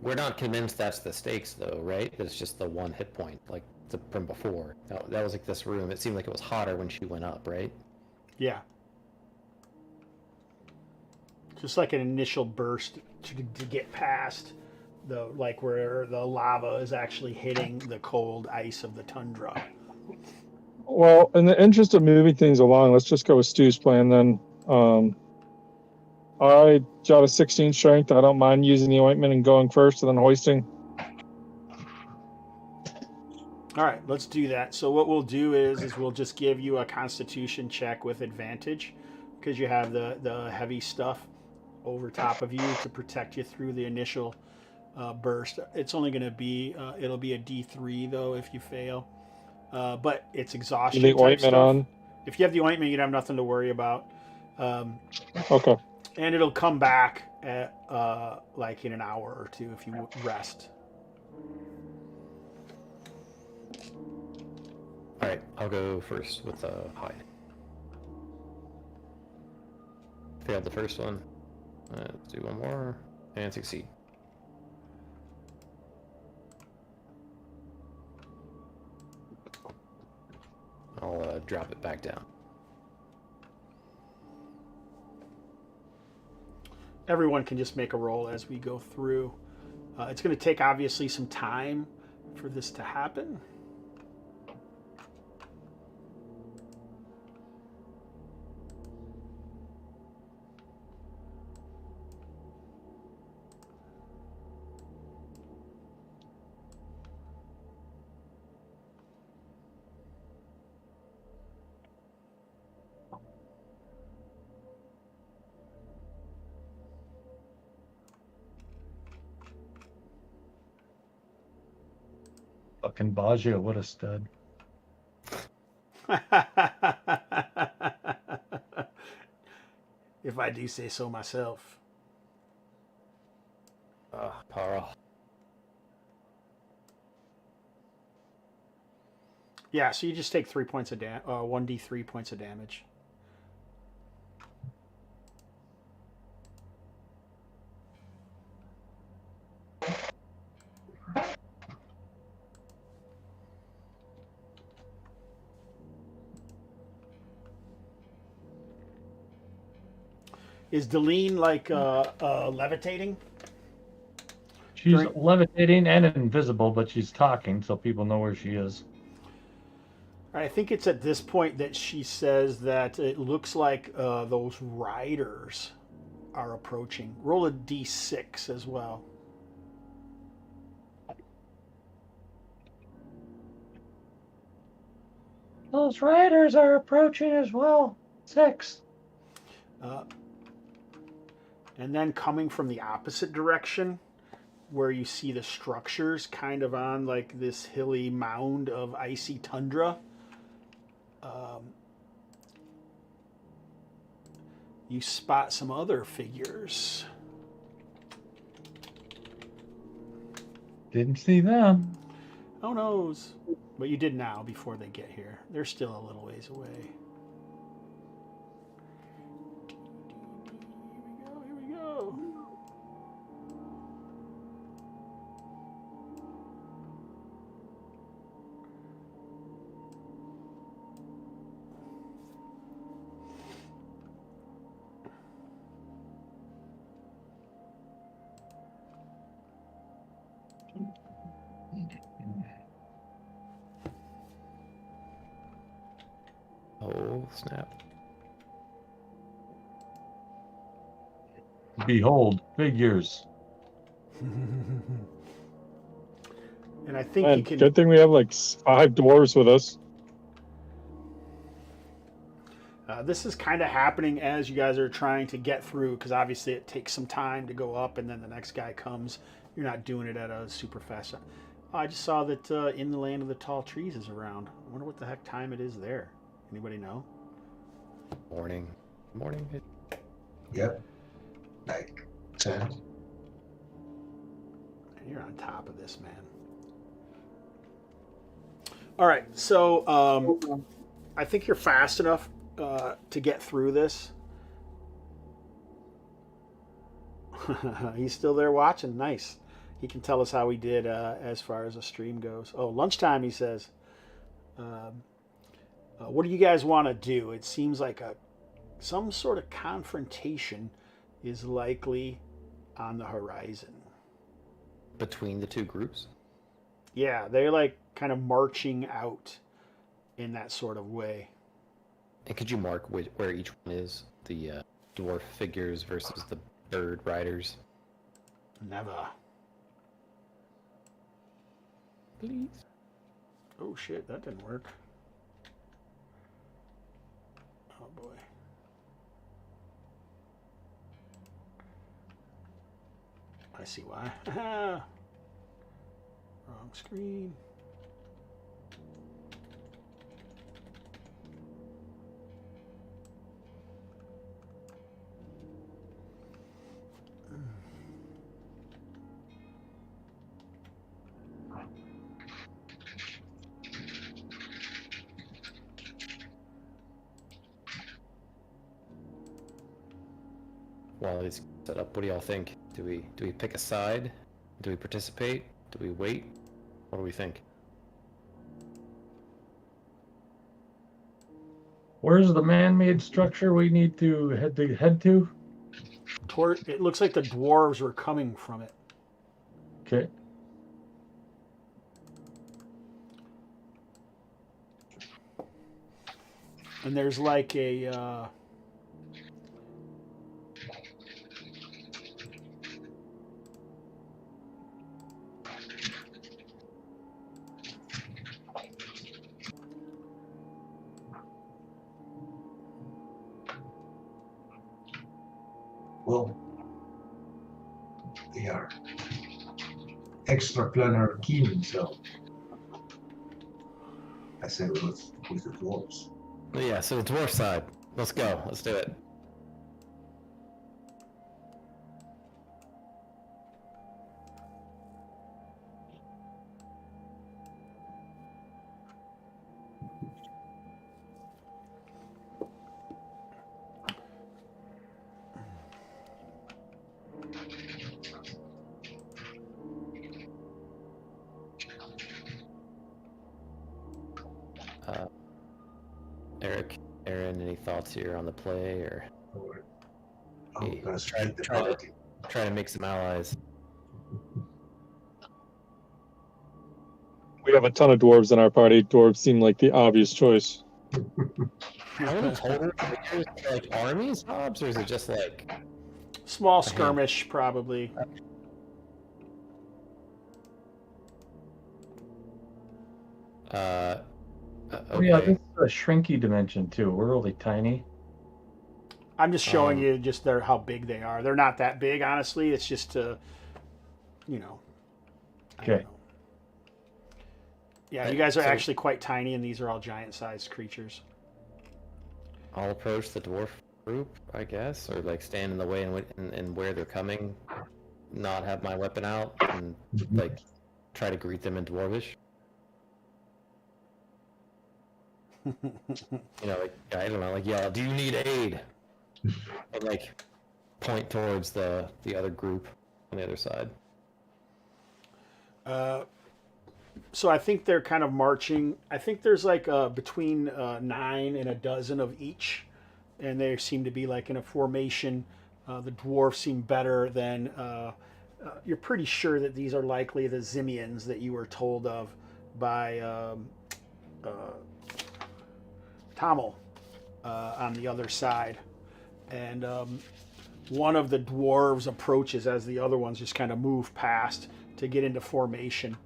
We're not convinced that's the stakes, though, right? It's just the one hit point, like from before. That was like this room. It seemed like it was hotter when she went up, right? Yeah. Just like an initial burst to get past the like where the lava is actually hitting the cold ice of the tundra. Well, in the interest of moving things along, let's just go with Stu's plan then. I got a 16 strength. I don't mind using the ointment and going first and then hoisting. All right, let's do that. So what we'll do is we'll just give you a Constitution check with advantage because you have the heavy stuff over top of you to protect you through the initial burst. It's only going to be it'll be a D3 though if you fail, but it's exhaustion The type ointment stuff. on. If you have the ointment, you'd have nothing to worry about, Okay. and it'll come back at like in an hour or two if you rest. All right, I'll go first with the hide. Failed the first one. Let's do one more and succeed. I'll drop it back down. Everyone can just make a roll as we go through. It's going to take obviously some time for this to happen. Fucking Baggio, what a stud. If I do say so myself. Carl. Yeah, so you just take 3 points of 1d3 points of damage. Is Deline like levitating? She's Great. levitating and invisible, but she's talking, so people know where she is. I think it's at this point that she says that it looks like those riders are approaching. Roll a d6 as well. Those riders are approaching as well. 6. And then coming from the opposite direction, where you see the structures kind of on like this hilly mound of icy tundra, you spot some other figures. Didn't see them. Who knows? But you did now before they get here. They're still a little ways away. Here we go. Oh, snap. Behold, figures. And I think Man, you can. good thing we have like 5 dwarves with us. This is kind of happening as you guys are trying to get through, because obviously it takes some time to go up, and then the next guy comes. You're not doing it at a super fast. Oh, I just saw that In the Land of the Tall Trees is around. I wonder what the heck time it is there. Anybody know? Morning. Morning. Yep. Like 10. You're on top of this, man. All right, so I think you're fast enough to get through this. He's still there watching. Nice. He can tell us how he did as far as the stream goes. Oh, lunchtime, he says. What do you guys want to do? It seems like some sort of confrontation is likely on the horizon. Between the two groups? Yeah, they're like kind of marching out in that sort of way. And could you mark where each one is? The dwarf figures versus the bird riders? Never. Please. Oh shit, that didn't work. Oh boy. I see why. Wrong screen. While it's set up, what do y'all think? Do we pick a side? Do we participate? Do we wait? What do we think? Where's the man-made structure we need to head to? It looks like the dwarves were coming from it. Okay. And there's like a Well, they are extraplanar keen, so I say with the dwarves. Well, yeah, so the dwarf side. Let's go. Let's do it. Eric, Aaron, any thoughts here on the play, or I'm gonna try split the party. to make some allies? We have a ton of dwarves in our party. Dwarves seem like the obvious choice. How many total figures? Like armies, Hobbs, or is it just like small skirmish, probably. Okay. Oh yeah, this is a shrinky dimension too. We're really tiny. I'm just showing you just how big they are. They're not that big, honestly. It's just to, I don't Okay. know. Yeah, you guys are actually quite tiny, and these are all giant-sized creatures. I'll approach the dwarf group, I guess, or like stand in the way and where they're coming, not have my weapon out, and like try to greet them in dwarvish. Like I don't know, like yeah, do you need aid? And like point towards the other group on the other side. So I think they're kind of marching. I think there's like between 9 and a dozen of each, and they seem to be like in a formation. The dwarves seem better than. You're pretty sure that these are likely the Zimians that you were told of by Tommel. on the other side. And one of the dwarves approaches as the other ones just kind of move past to get into formation.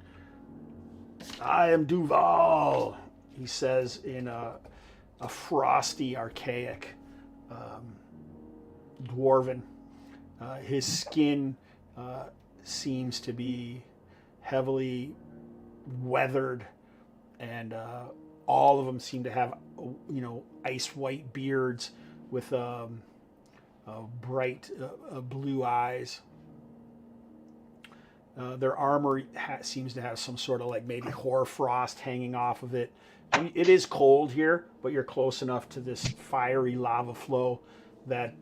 I am Duval, he says in a frosty, archaic dwarven. His skin seems to be heavily weathered, and all of them seem to have, ice white beards with bright blue eyes. Their armor seems to have some sort of like maybe hoarfrost hanging off of it. It is cold here, but you're close enough to this fiery lava flow that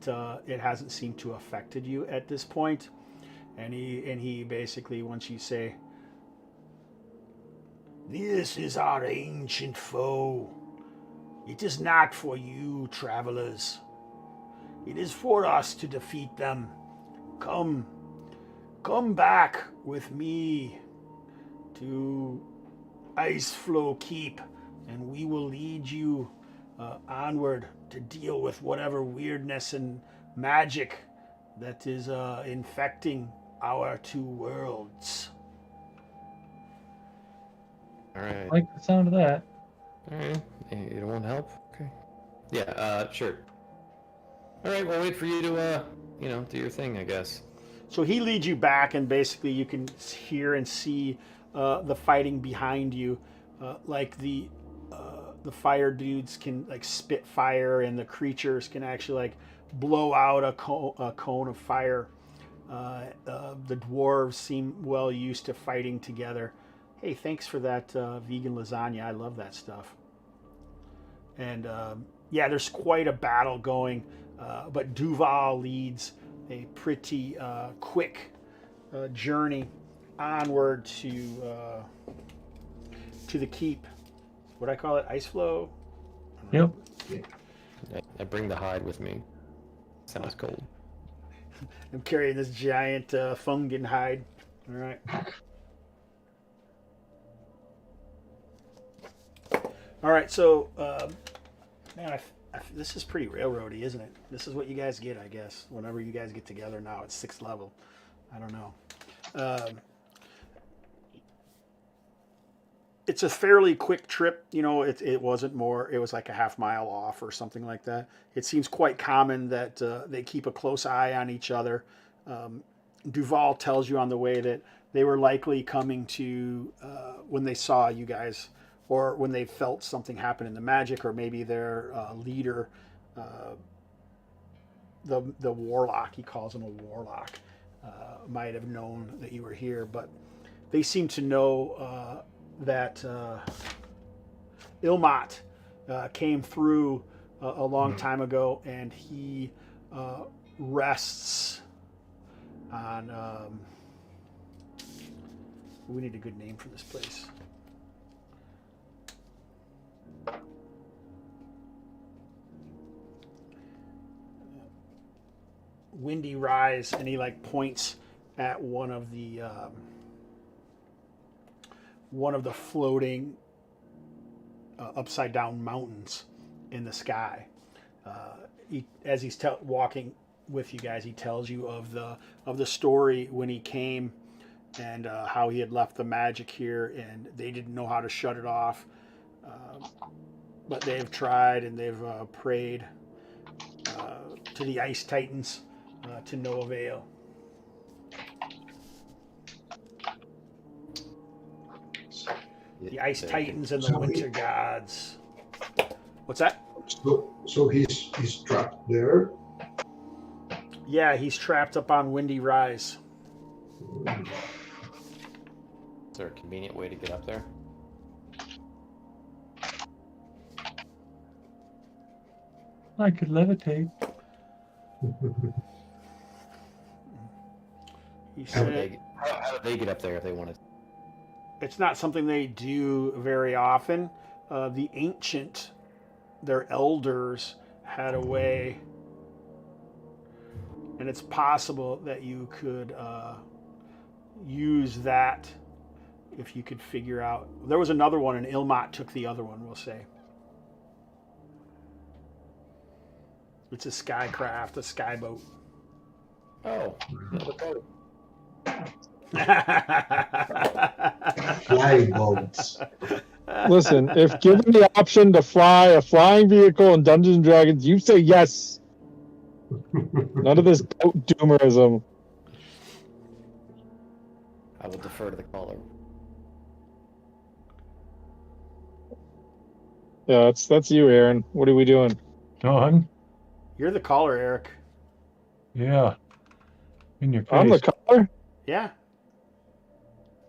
it hasn't seemed to have affected you at this point. And he basically, once you say, "This is our ancient foe. It is not for you, travelers. It is for us to defeat them. Come back with me to Iceflow Keep, and we will lead you onward to deal with whatever weirdness and magic that is infecting our two worlds." All right. I like the sound of that. All right. You don't want help? Okay. Yeah. Sure. All right. We'll wait for you to do your thing, I guess. So he leads you back, and basically you can hear and see the fighting behind you. Like the fire dudes can like spit fire, and the creatures can actually like blow out a cone of fire. The dwarves seem well used to fighting together. Hey, thanks for that vegan lasagna. I love that stuff. And yeah, there's quite a battle going, but Duval leads a pretty quick journey onward to the keep. What I call it, Iceflow? Yep. I bring the hide with me. Sounds cold. I'm carrying this giant Fungan hide. All right. All right, so man, this is pretty railroady, isn't it? This is what you guys get, I guess. Whenever you guys get together now, it's 6th level. I don't know. It's a fairly quick trip. It wasn't more. It was like a half mile off or something like that. It seems quite common that they keep a close eye on each other. Duval tells you on the way that they were likely coming to when they saw you guys, or when they felt something happen in the magic, or maybe their leader, the warlock, he calls him a warlock, might have known that you were here. But they seem to know that Ilmat came through a long time ago, and he rests on... we need a good name for this place. Windy Rise, and he like points at one of the floating upside down mountains in the sky. As he's walking with you guys, he tells you of the story when he came, and how he had left the magic here, and they didn't know how to shut it off, but they've tried, and they've prayed to the Ice Titans to no avail. The Ice Titans and the Winter Gods. What's that? So he's trapped there. Yeah, he's trapped up on Windy Rise. Is there a convenient way to get up there? I could levitate. He How said do they get up there if they wanted? it's not something they do very often. The ancient, their elders, had a way, and it's possible that you could use that if you could figure out. There was another one, and Ilmat took the other one, we'll say. It's a skycraft, a skyboat. Oh, the boat. Fly boats. Listen, if given the option to fly a flying vehicle in Dungeons and Dragons, you say yes. None of this boat doomerism. I will defer to the caller. Yeah, that's you, Aaron. What are we doing? Done. You're the caller, Eric. Yeah. In your face. I'm the caller? Yeah.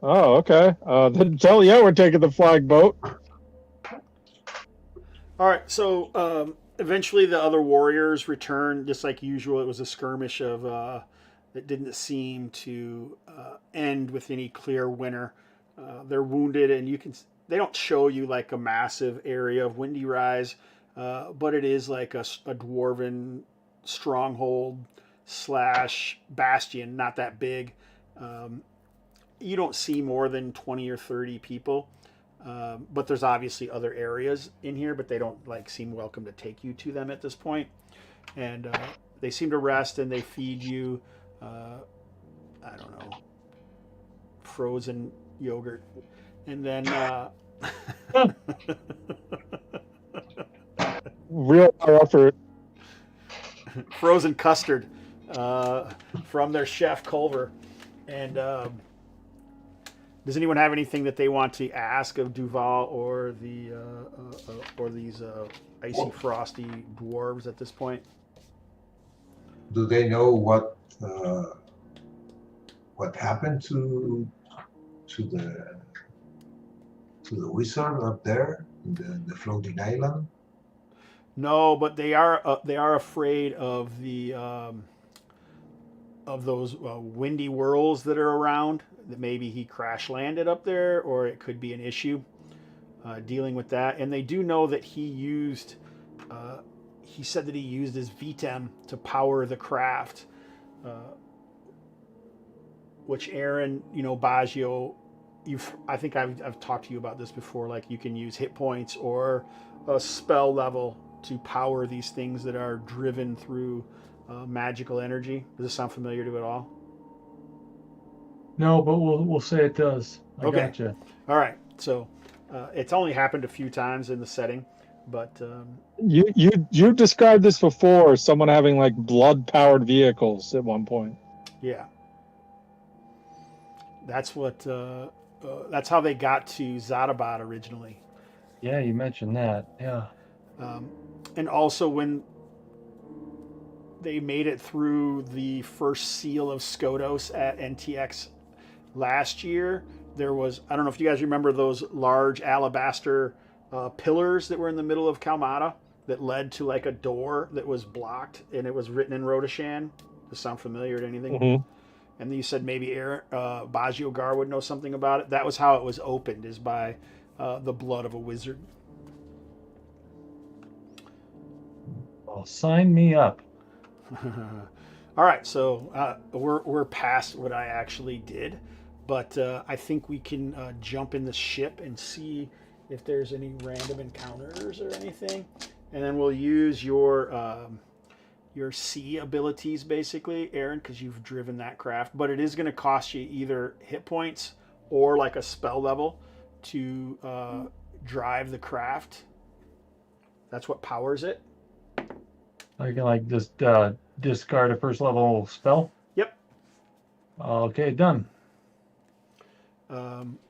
Oh, okay. Then tell yeah, we're taking the flying boat. All right. So eventually, the other warriors return, just like usual. It was a skirmish of that didn't seem to end with any clear winner. They're wounded, and they don't show you like a massive area of Windy Rise, but it is like a dwarven stronghold / bastion, not that big. You don't see more than 20 or 30 people, but there's obviously other areas in here, but they don't like seem welcome to take you to them at this point. And they seem to rest, and they feed you, I don't know, frozen yogurt. And then Real effort. frozen custard from their chef Culver. And does anyone have anything that they want to ask of Duval or these icy frosty dwarves at this point? Do they know what happened to the wizard up there in the floating island? No, but they are afraid of the of those windy whirls that are around. That maybe he crash landed up there, or it could be an issue dealing with that. And they do know that he used. He said that he used his VTEM to power the craft, which Aaron, Baggio, I think I've talked to you about this before. Like you can use hit points or a spell level to power these things that are driven through magical energy. Does this sound familiar to you at all? No, but we'll say it does. I Okay. gotcha. All right. So it's only happened a few times in the setting, but You described this before, someone having like blood powered vehicles at one point. yeah, that's what. That's how they got to Zadabat originally. Yeah, you mentioned that. Yeah. And also when they made it through the first seal of Skodos at NTX last year, there was, I don't know if you guys remember those large alabaster pillars that were in the middle of Kalmatta that led to like a door that was blocked, and it was written in Rodashan. Does this sound familiar to anything? Mm-hmm. And then you said maybe Baggio Gar would know something about it. That was how it was opened, is by the blood of a wizard. Well, sign me up. All right, so we're past what I actually did, but I think we can jump in the ship and see if there's any random encounters or anything, and then we'll use your sea abilities basically, Aaron, because you've driven that craft. But it is going to cost you either hit points or like a spell level to drive the craft. That's what powers it. I can just discard a first level spell. Yep. Okay, done.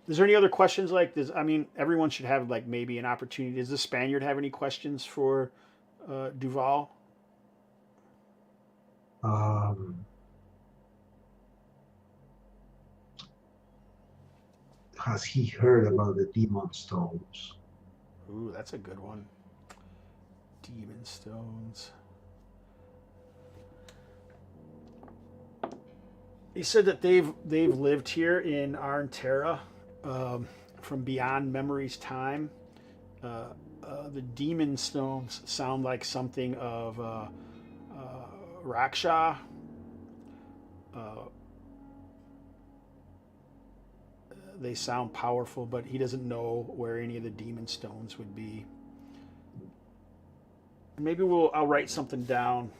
Is there any other questions like this? I mean, everyone should have like maybe an opportunity. Does the Spaniard have any questions for Duval? Has he heard about the demon stones? Ooh, that's a good one. Demon stones. He said that they've lived here in Arnterra from beyond memory's time. The demon stones sound like something of Raksha. They sound powerful, but he doesn't know where any of the demon stones would be. Maybe I'll write something down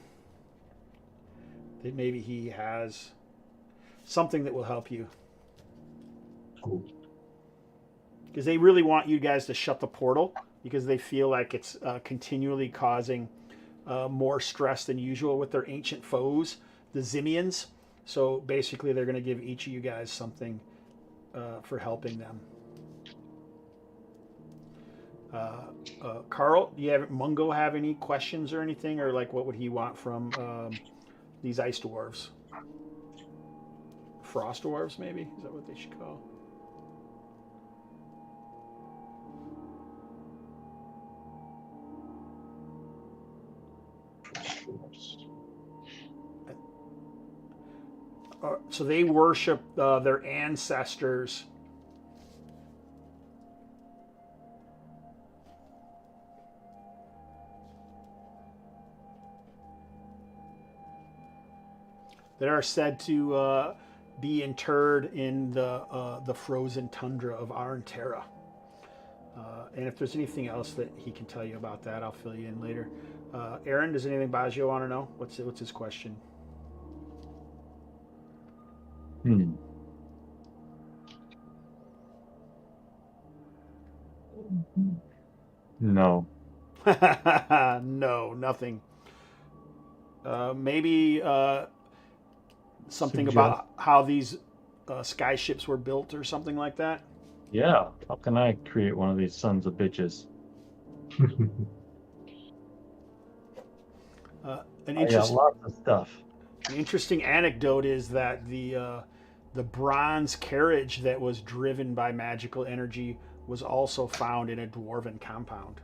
that maybe he has something that will help you. Cool. Because they really want you guys to shut the portal because they feel like it's continually causing more stress than usual with their ancient foes, the Zimians. So basically, they're going to give each of you guys something for helping them. Carl, do you have Mungo have any questions or anything, or like what would he want from these ice dwarves? Frost dwarves, maybe? Is that what they should call? So they worship their ancestors. That are said to be interred in the frozen tundra of Arntera. And if there's anything else that he can tell you about that, I'll fill you in later. Aaron, does anything Baggio want to know? What's his question? No. No, nothing. Maybe something about how these skyships were built or something like that. Yeah. How can I create one of these sons of bitches? An I got lots of stuff. An interesting anecdote is that the bronze carriage that was driven by magical energy was also found in a dwarven compound.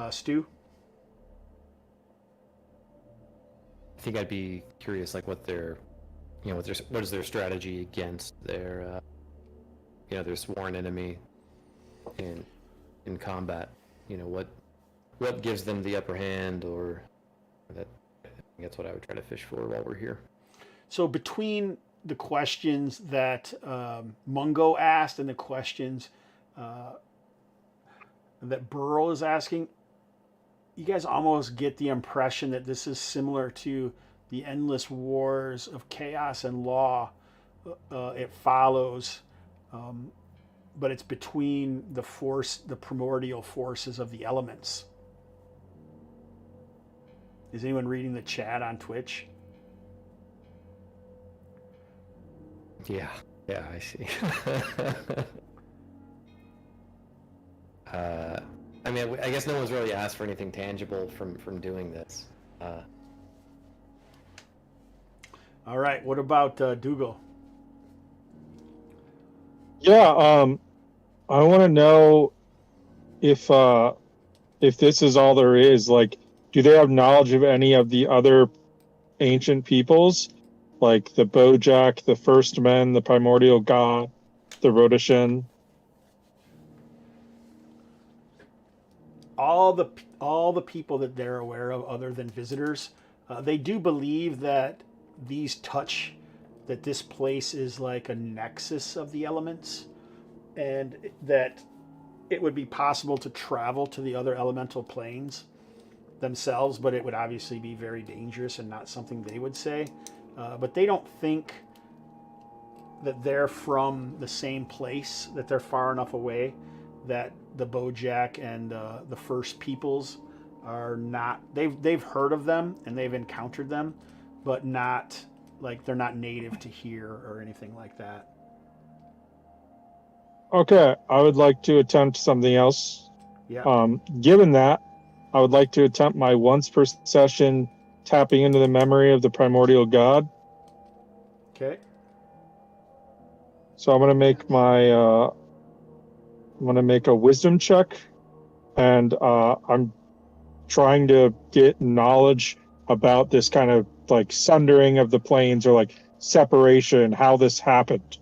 Stu? I think I'd be curious, like what their, what is their strategy against their, their sworn enemy in combat. What gives them the upper hand, or that. I think that's what I would try to fish for while we're here. So between the questions that Mungo asked and the questions that Burl is asking, you guys almost get the impression that this is similar to the endless wars of chaos and law. It follows, but it's between the primordial forces of the elements. Is anyone reading the chat on Twitch? Yeah, I see. I mean, I guess no one's really asked for anything tangible from doing this. All right. What about Dugal? Yeah, I want to know if this is all there is. Like, do they have knowledge of any of the other ancient peoples, like the Bojack, the First Men, the Primordial God, the Rhodesian? All the people that they're aware of, other than visitors, they do believe that this place is like a nexus of the elements, and that it would be possible to travel to the other elemental planes themselves, but it would obviously be very dangerous and not something they would say. But they don't think that they're from the same place, that they're far enough away that the Bojack and the First Peoples are not. They've heard of them and they've encountered them, but not like they're not native to here or anything like that. Okay, I would like to attempt something else. Yeah. Given that, I would like to attempt my once per session tapping into the memory of the primordial god. Okay. So I'm gonna make a wisdom check, and I'm trying to get knowledge about this kind of like sundering of the planes, or like separation, how this happened.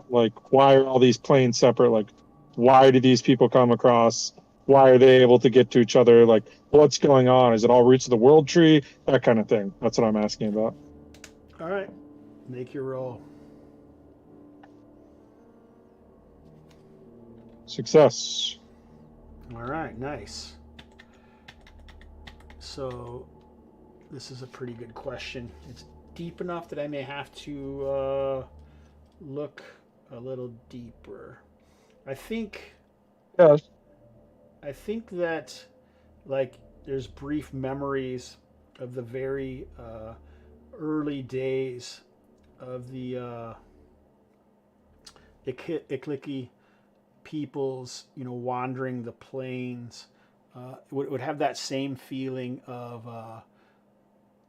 Like, why are all these planes separate? Like, why do these people come across? Why are they able to get to each other? Like, what's going on? Is it all roots of the world tree? That kind of thing. That's what I'm asking about. All right. Make your roll. Success. All right, nice. So this is a pretty good question. It's deep enough that I may have to look a little deeper. I think Yes. that, like, there's brief memories of the very early days of the Ikliki peoples, wandering the plains. Would have that same feeling of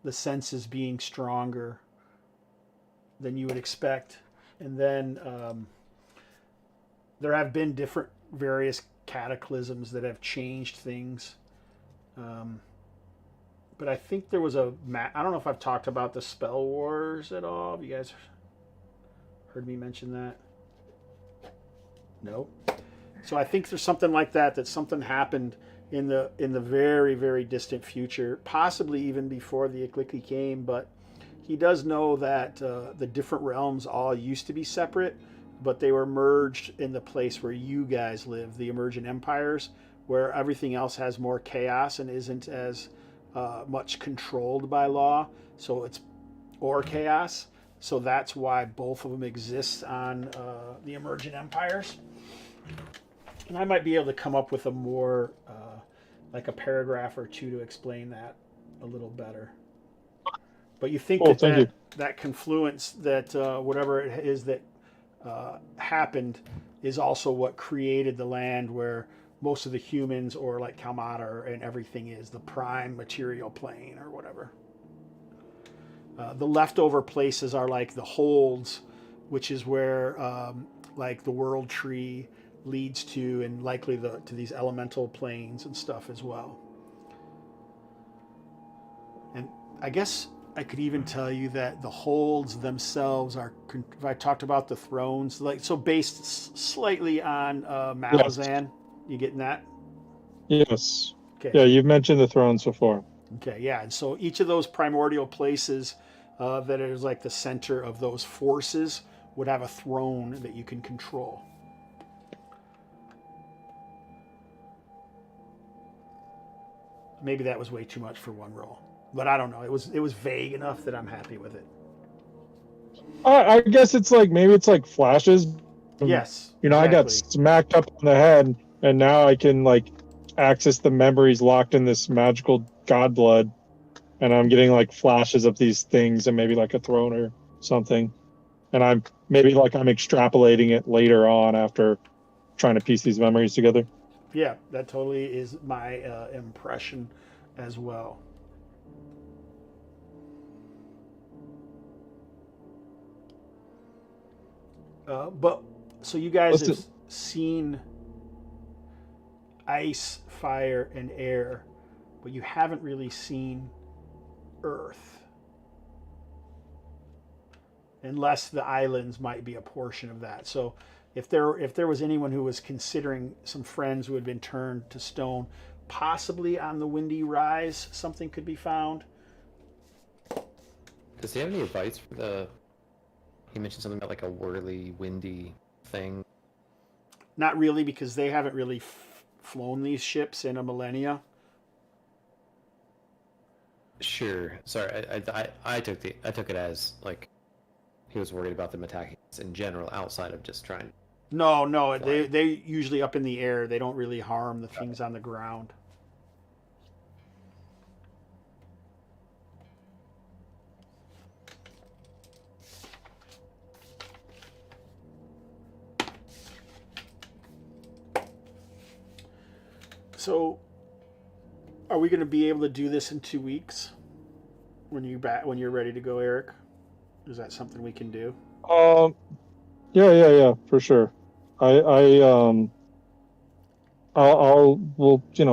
the senses being stronger than you would expect. And then there have been different various cataclysms that have changed things. But I think there was I don't know if I've talked about the spell wars at all. Have you guys heard me mention that? No. So I think there's something like that something happened in the very, very distant future, possibly even before the Ikliki came. But he does know that the different realms all used to be separate, but they were merged in the place where you guys live, the emergent empires, where everything else has more chaos and isn't as much controlled by law. So it's or chaos. So that's why both of them exist on the emergent empires. And I might be able to come up with a more, like a paragraph or two to explain that a little better. But you think that confluence, that whatever it is that happened, is also what created the land where most of the humans, or like Kalmatta and everything, is the prime material plane or whatever. The leftover places are like the holds, which is where like the world tree leads to, and likely to these elemental planes and stuff as well. And I guess I could even tell you that the holds themselves are, if I talked about the thrones, like, so based slightly on Malazan. Yes. You getting that? Yes. Okay. Yeah, you've mentioned the thrones before. Okay, yeah. And so each of those primordial places that is like the center of those forces would have a throne that you can control. Maybe that was way too much for one roll, but I don't know. It was vague enough that I'm happy with it. I guess it's like, maybe it's like flashes. Yes. Exactly. I got smacked up on the head, and now I can like access the memories locked in this magical Godblood, and I'm getting like flashes of these things, and maybe like a throne or something, and I'm extrapolating it later on after trying to piece these memories together. Yeah, that totally is my impression as well. But so you guys have seen ice, fire, and air, but you haven't really seen earth. Unless the islands might be a portion of that. So if there was anyone who was considering some friends who had been turned to stone, possibly on the Windy Rise, something could be found. Does he have any advice for he mentioned something about like a whirly, windy thing? Not really, because they haven't really flown these ships in a millennia. Sure. Sorry, I took it as like he was worried about them attacking us in general, outside of just trying. No, they usually up in the air. They don't really harm the things on the ground. So, are we going to be able to do this in 2 weeks? When you're ready to go, Eric? Is that something we can do? Yeah, for sure. We'll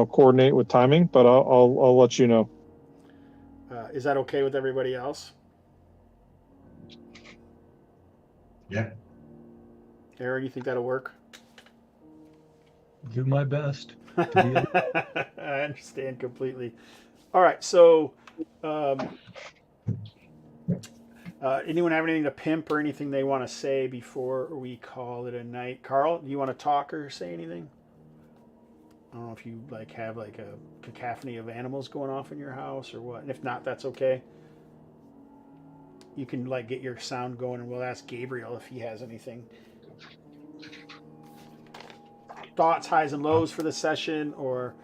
coordinate with timing, but I'll let you know. Is that okay with everybody else? Yeah. Aaron, you think that'll work? Do my best. I understand completely. All right, so Anyone have anything to pimp or anything they want to say before we call it a night? Carl, do you want to talk or say anything? I don't know if you like have like a cacophony of animals going off in your house or what. And if not, that's okay. You can like get your sound going, and we'll ask Gabriel if he has anything. Thoughts, highs and lows for the session, or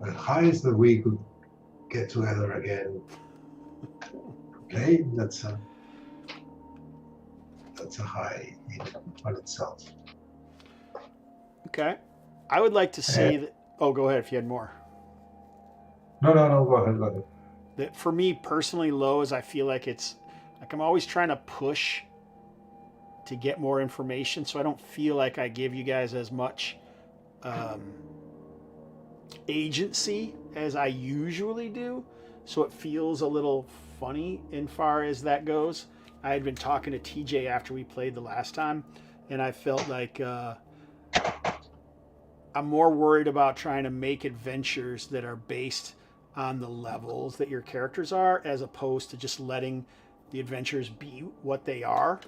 the highest that we could get together again. Okay, that's a high in on itself. okay. I would like to say that. Oh, go ahead if you had more. No, go ahead. That for me personally, low is I feel like it's like I'm always trying to push to get more information, so I don't feel like I give you guys as much agency as I usually do. So it feels a little funny in far as that goes. I had been talking to TJ after we played the last time, and I felt like I'm more worried about trying to make adventures that are based on the levels that your characters are, as opposed to just letting the adventures be what they are.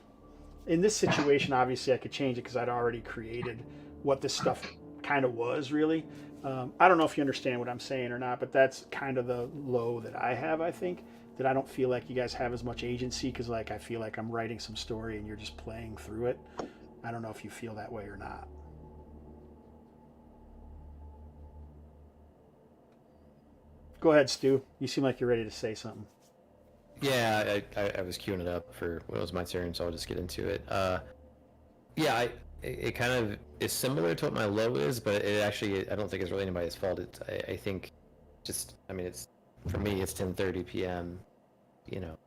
In this situation, obviously, I could change it because I'd already created what this stuff kind of was, really. I don't know if you understand what I'm saying or not, but that's kind of the low that I have, I think, that I don't feel like you guys have as much agency because, like, I feel like I'm writing some story and you're just playing through it. I don't know if you feel that way or not. Go ahead, Stu. You seem like you're ready to say something. Yeah, I was queuing it up for when it was my turn, so I'll just get into it. Yeah, it kind of is similar to what my low is, but it actually, I don't think it's really anybody's fault. I think just, I mean, it's, for me, it's 10:30 p.m. You know,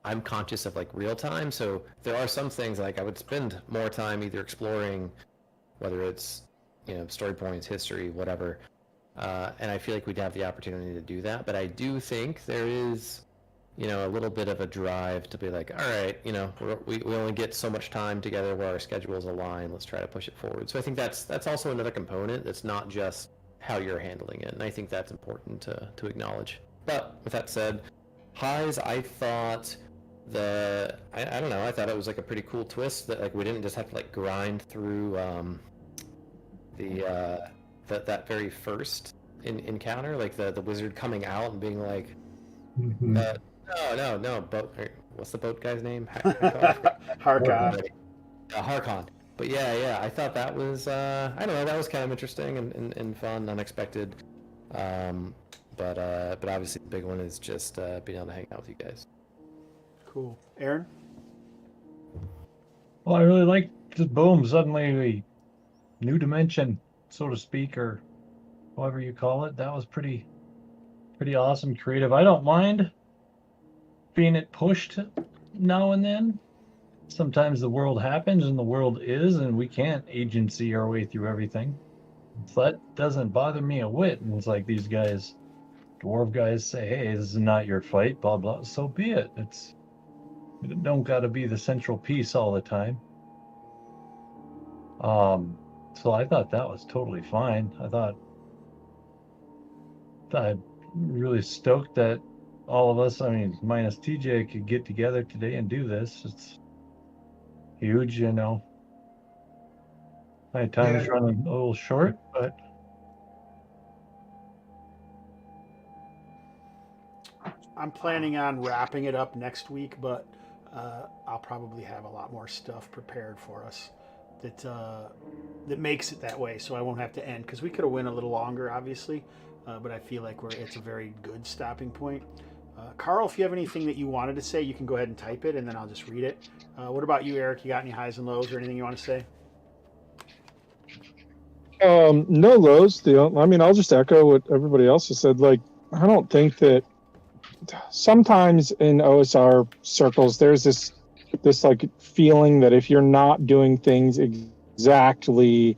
I'm conscious of like real time, so there are some things like I would spend more time either exploring, whether it's, you know, story points, history, whatever, and I feel like we'd have the opportunity to do that. But I do think there is, you know, a little bit of a drive to be like, all right, you know, we only get so much time together where our schedules align. Let's try to push it forward. So I think that's also another component. That's not just how you're handling it, and I think that's important to acknowledge. But with that said, highs, I thought I don't know, I thought it was like a pretty cool twist that like we didn't just have to like grind through that very first encounter, like the wizard coming out and being like, no, boat. What's the boat guy's name? Harkon. Harkon. But yeah, I thought that was, I don't know, that was kind of interesting and fun, unexpected. But obviously the big one is just being able to hang out with you guys. Cool. Aaron? Well, I really like just boom, suddenly a new dimension, so to speak, or however you call it. That was pretty awesome, creative. I don't mind being it pushed now and then. Sometimes the world happens and the world is, and we can't agency our way through everything. So that doesn't bother me a whit. And it's like these guys, dwarf guys, say, hey, this is not your fight, blah, blah. So be it. It don't got to be the central piece all the time. So I thought that was totally fine. I'm really stoked that all of us, I mean, minus TJ, could get together today and do this. It's huge, you know. My time is running a little short, but I'm planning on wrapping it up next week, but I'll probably have a lot more stuff prepared for us that makes it that way, so I won't have to end, because we could have went a little longer, obviously, but I feel like it's a very good stopping point. Carl, if you have anything that you wanted to say, you can go ahead and type it, and then I'll just read it. What about you, Eric? You got any highs and lows or anything you want to say? No lows. I mean, I'll just echo what everybody else has said. Like, I don't think that sometimes in OSR circles, there's this like feeling that if you're not doing things exactly,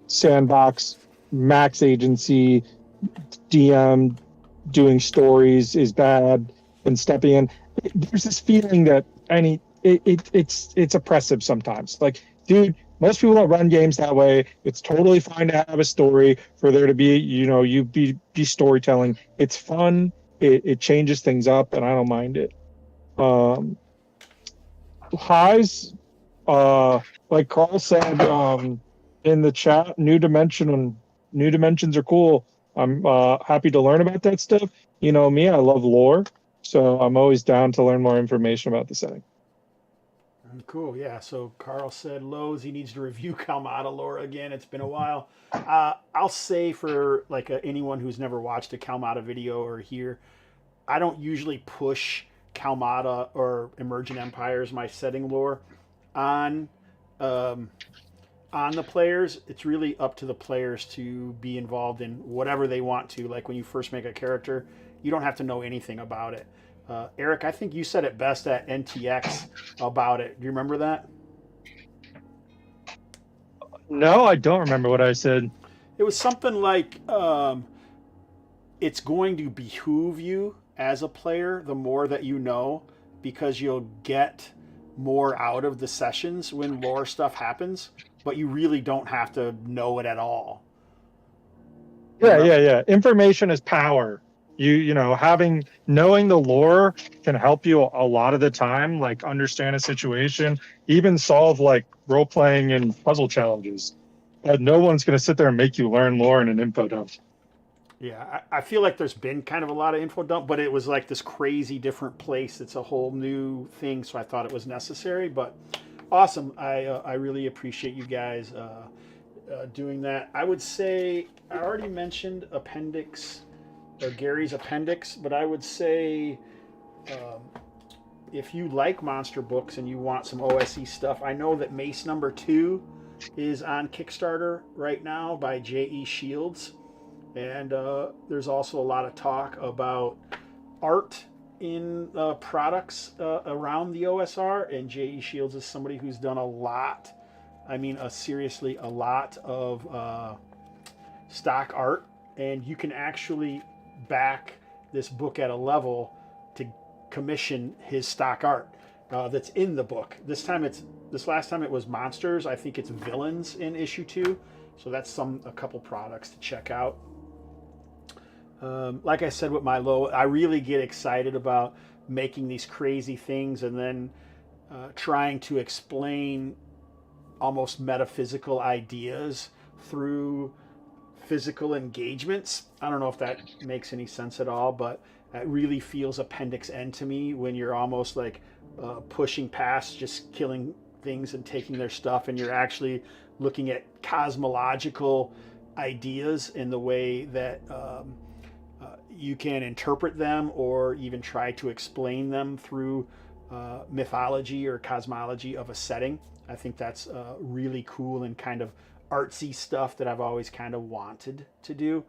sandbox, max agency, DM, doing stories is bad, and stepping in, there's this feeling that it's oppressive sometimes. Like, dude, Most people don't run games that way. It's totally fine to have a story, for there to be, you be storytelling. It's fun. It changes things up, and I don't mind it. Highs, like Carl said in the chat, new dimensions are cool. I'm happy to learn about that stuff. You know me, I love lore, so I'm always down to learn more information about the setting. Cool, yeah. So Carl said Lowe's, he needs to review Kalmatta lore again. It's been a while. I'll say for like anyone who's never watched a Kalmatta video or here, I don't usually push Kalmatta or Emergent Empires, my setting lore, on the players. It's really up to the players to be involved in whatever they want to. Like when you first make a character, you don't have to know anything about it. Eric, I think you said it best at NTX about it. Do you remember that? No, I don't remember what I said. It was something like it's going to behoove you as a player the more that you know, because you'll get more out of the sessions when lore stuff happens, but you really don't have to know it at all. Yeah. Information is power. Knowing the lore can help you a lot of the time, like understand a situation, even solve like role playing and puzzle challenges. But no one's going to sit there and make you learn lore in an info dump. Yeah, I feel like there's been kind of a lot of info dump, but it was like this crazy different place. It's a whole new thing, so I thought it was necessary. But awesome, I really appreciate you guys doing that. I would say I already mentioned appendix. Or Gary's appendix, but I would say if you like monster books and you want some OSE stuff, I know that Mace #2 is on Kickstarter right now by J.E. Shields, and there's also a lot of talk about art in products around the OSR, and J.E. Shields is somebody who's done a lot, seriously a lot of stock art, and you can actually back this book at a level to commission his stock art that's in the book. This last time it was monsters. I think it's villains in issue 2. So that's a couple products to check out. Like I said with my low, I really get excited about making these crazy things and then trying to explain almost metaphysical ideas through physical engagements. I don't know if that makes any sense at all, but it really feels Appendix N to me when you're almost like pushing past just killing things and taking their stuff, and you're actually looking at cosmological ideas in the way that you can interpret them or even try to explain them through mythology or cosmology of a setting. I think that's really cool and kind of artsy stuff that I've always kind of wanted to do.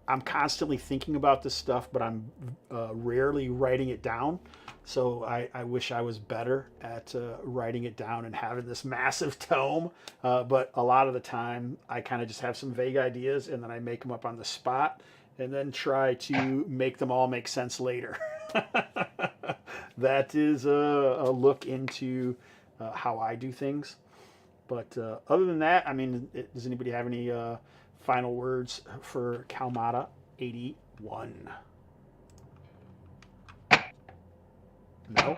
I'm constantly thinking about this stuff, but I'm rarely writing it down. So I wish I was better at writing it down and having this massive tome. But a lot of the time, I kind of just have some vague ideas, and then I make them up on the spot, and then try to make them all make sense later. That is a look into how I do things. But other than that, does anybody have any final words for Kalmatta 81? No?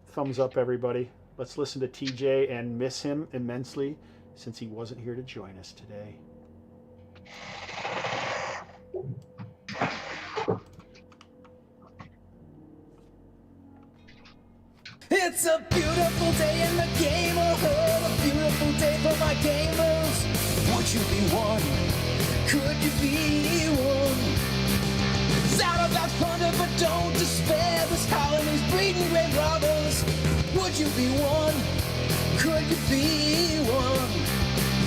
Thumbs up, everybody. Let's listen to TJ and miss him immensely since he wasn't here to join us today. It's a beautiful day in the game, oh, a beautiful day for my gamers. Would you be one? Could you be one? It's out about plunder, but don't despair. This colony's breeding great robbers. Would you be one? Could you be one?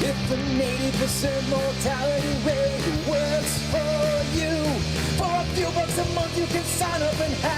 If the 80% mortality rate works for you, for a few bucks a month you can sign up and have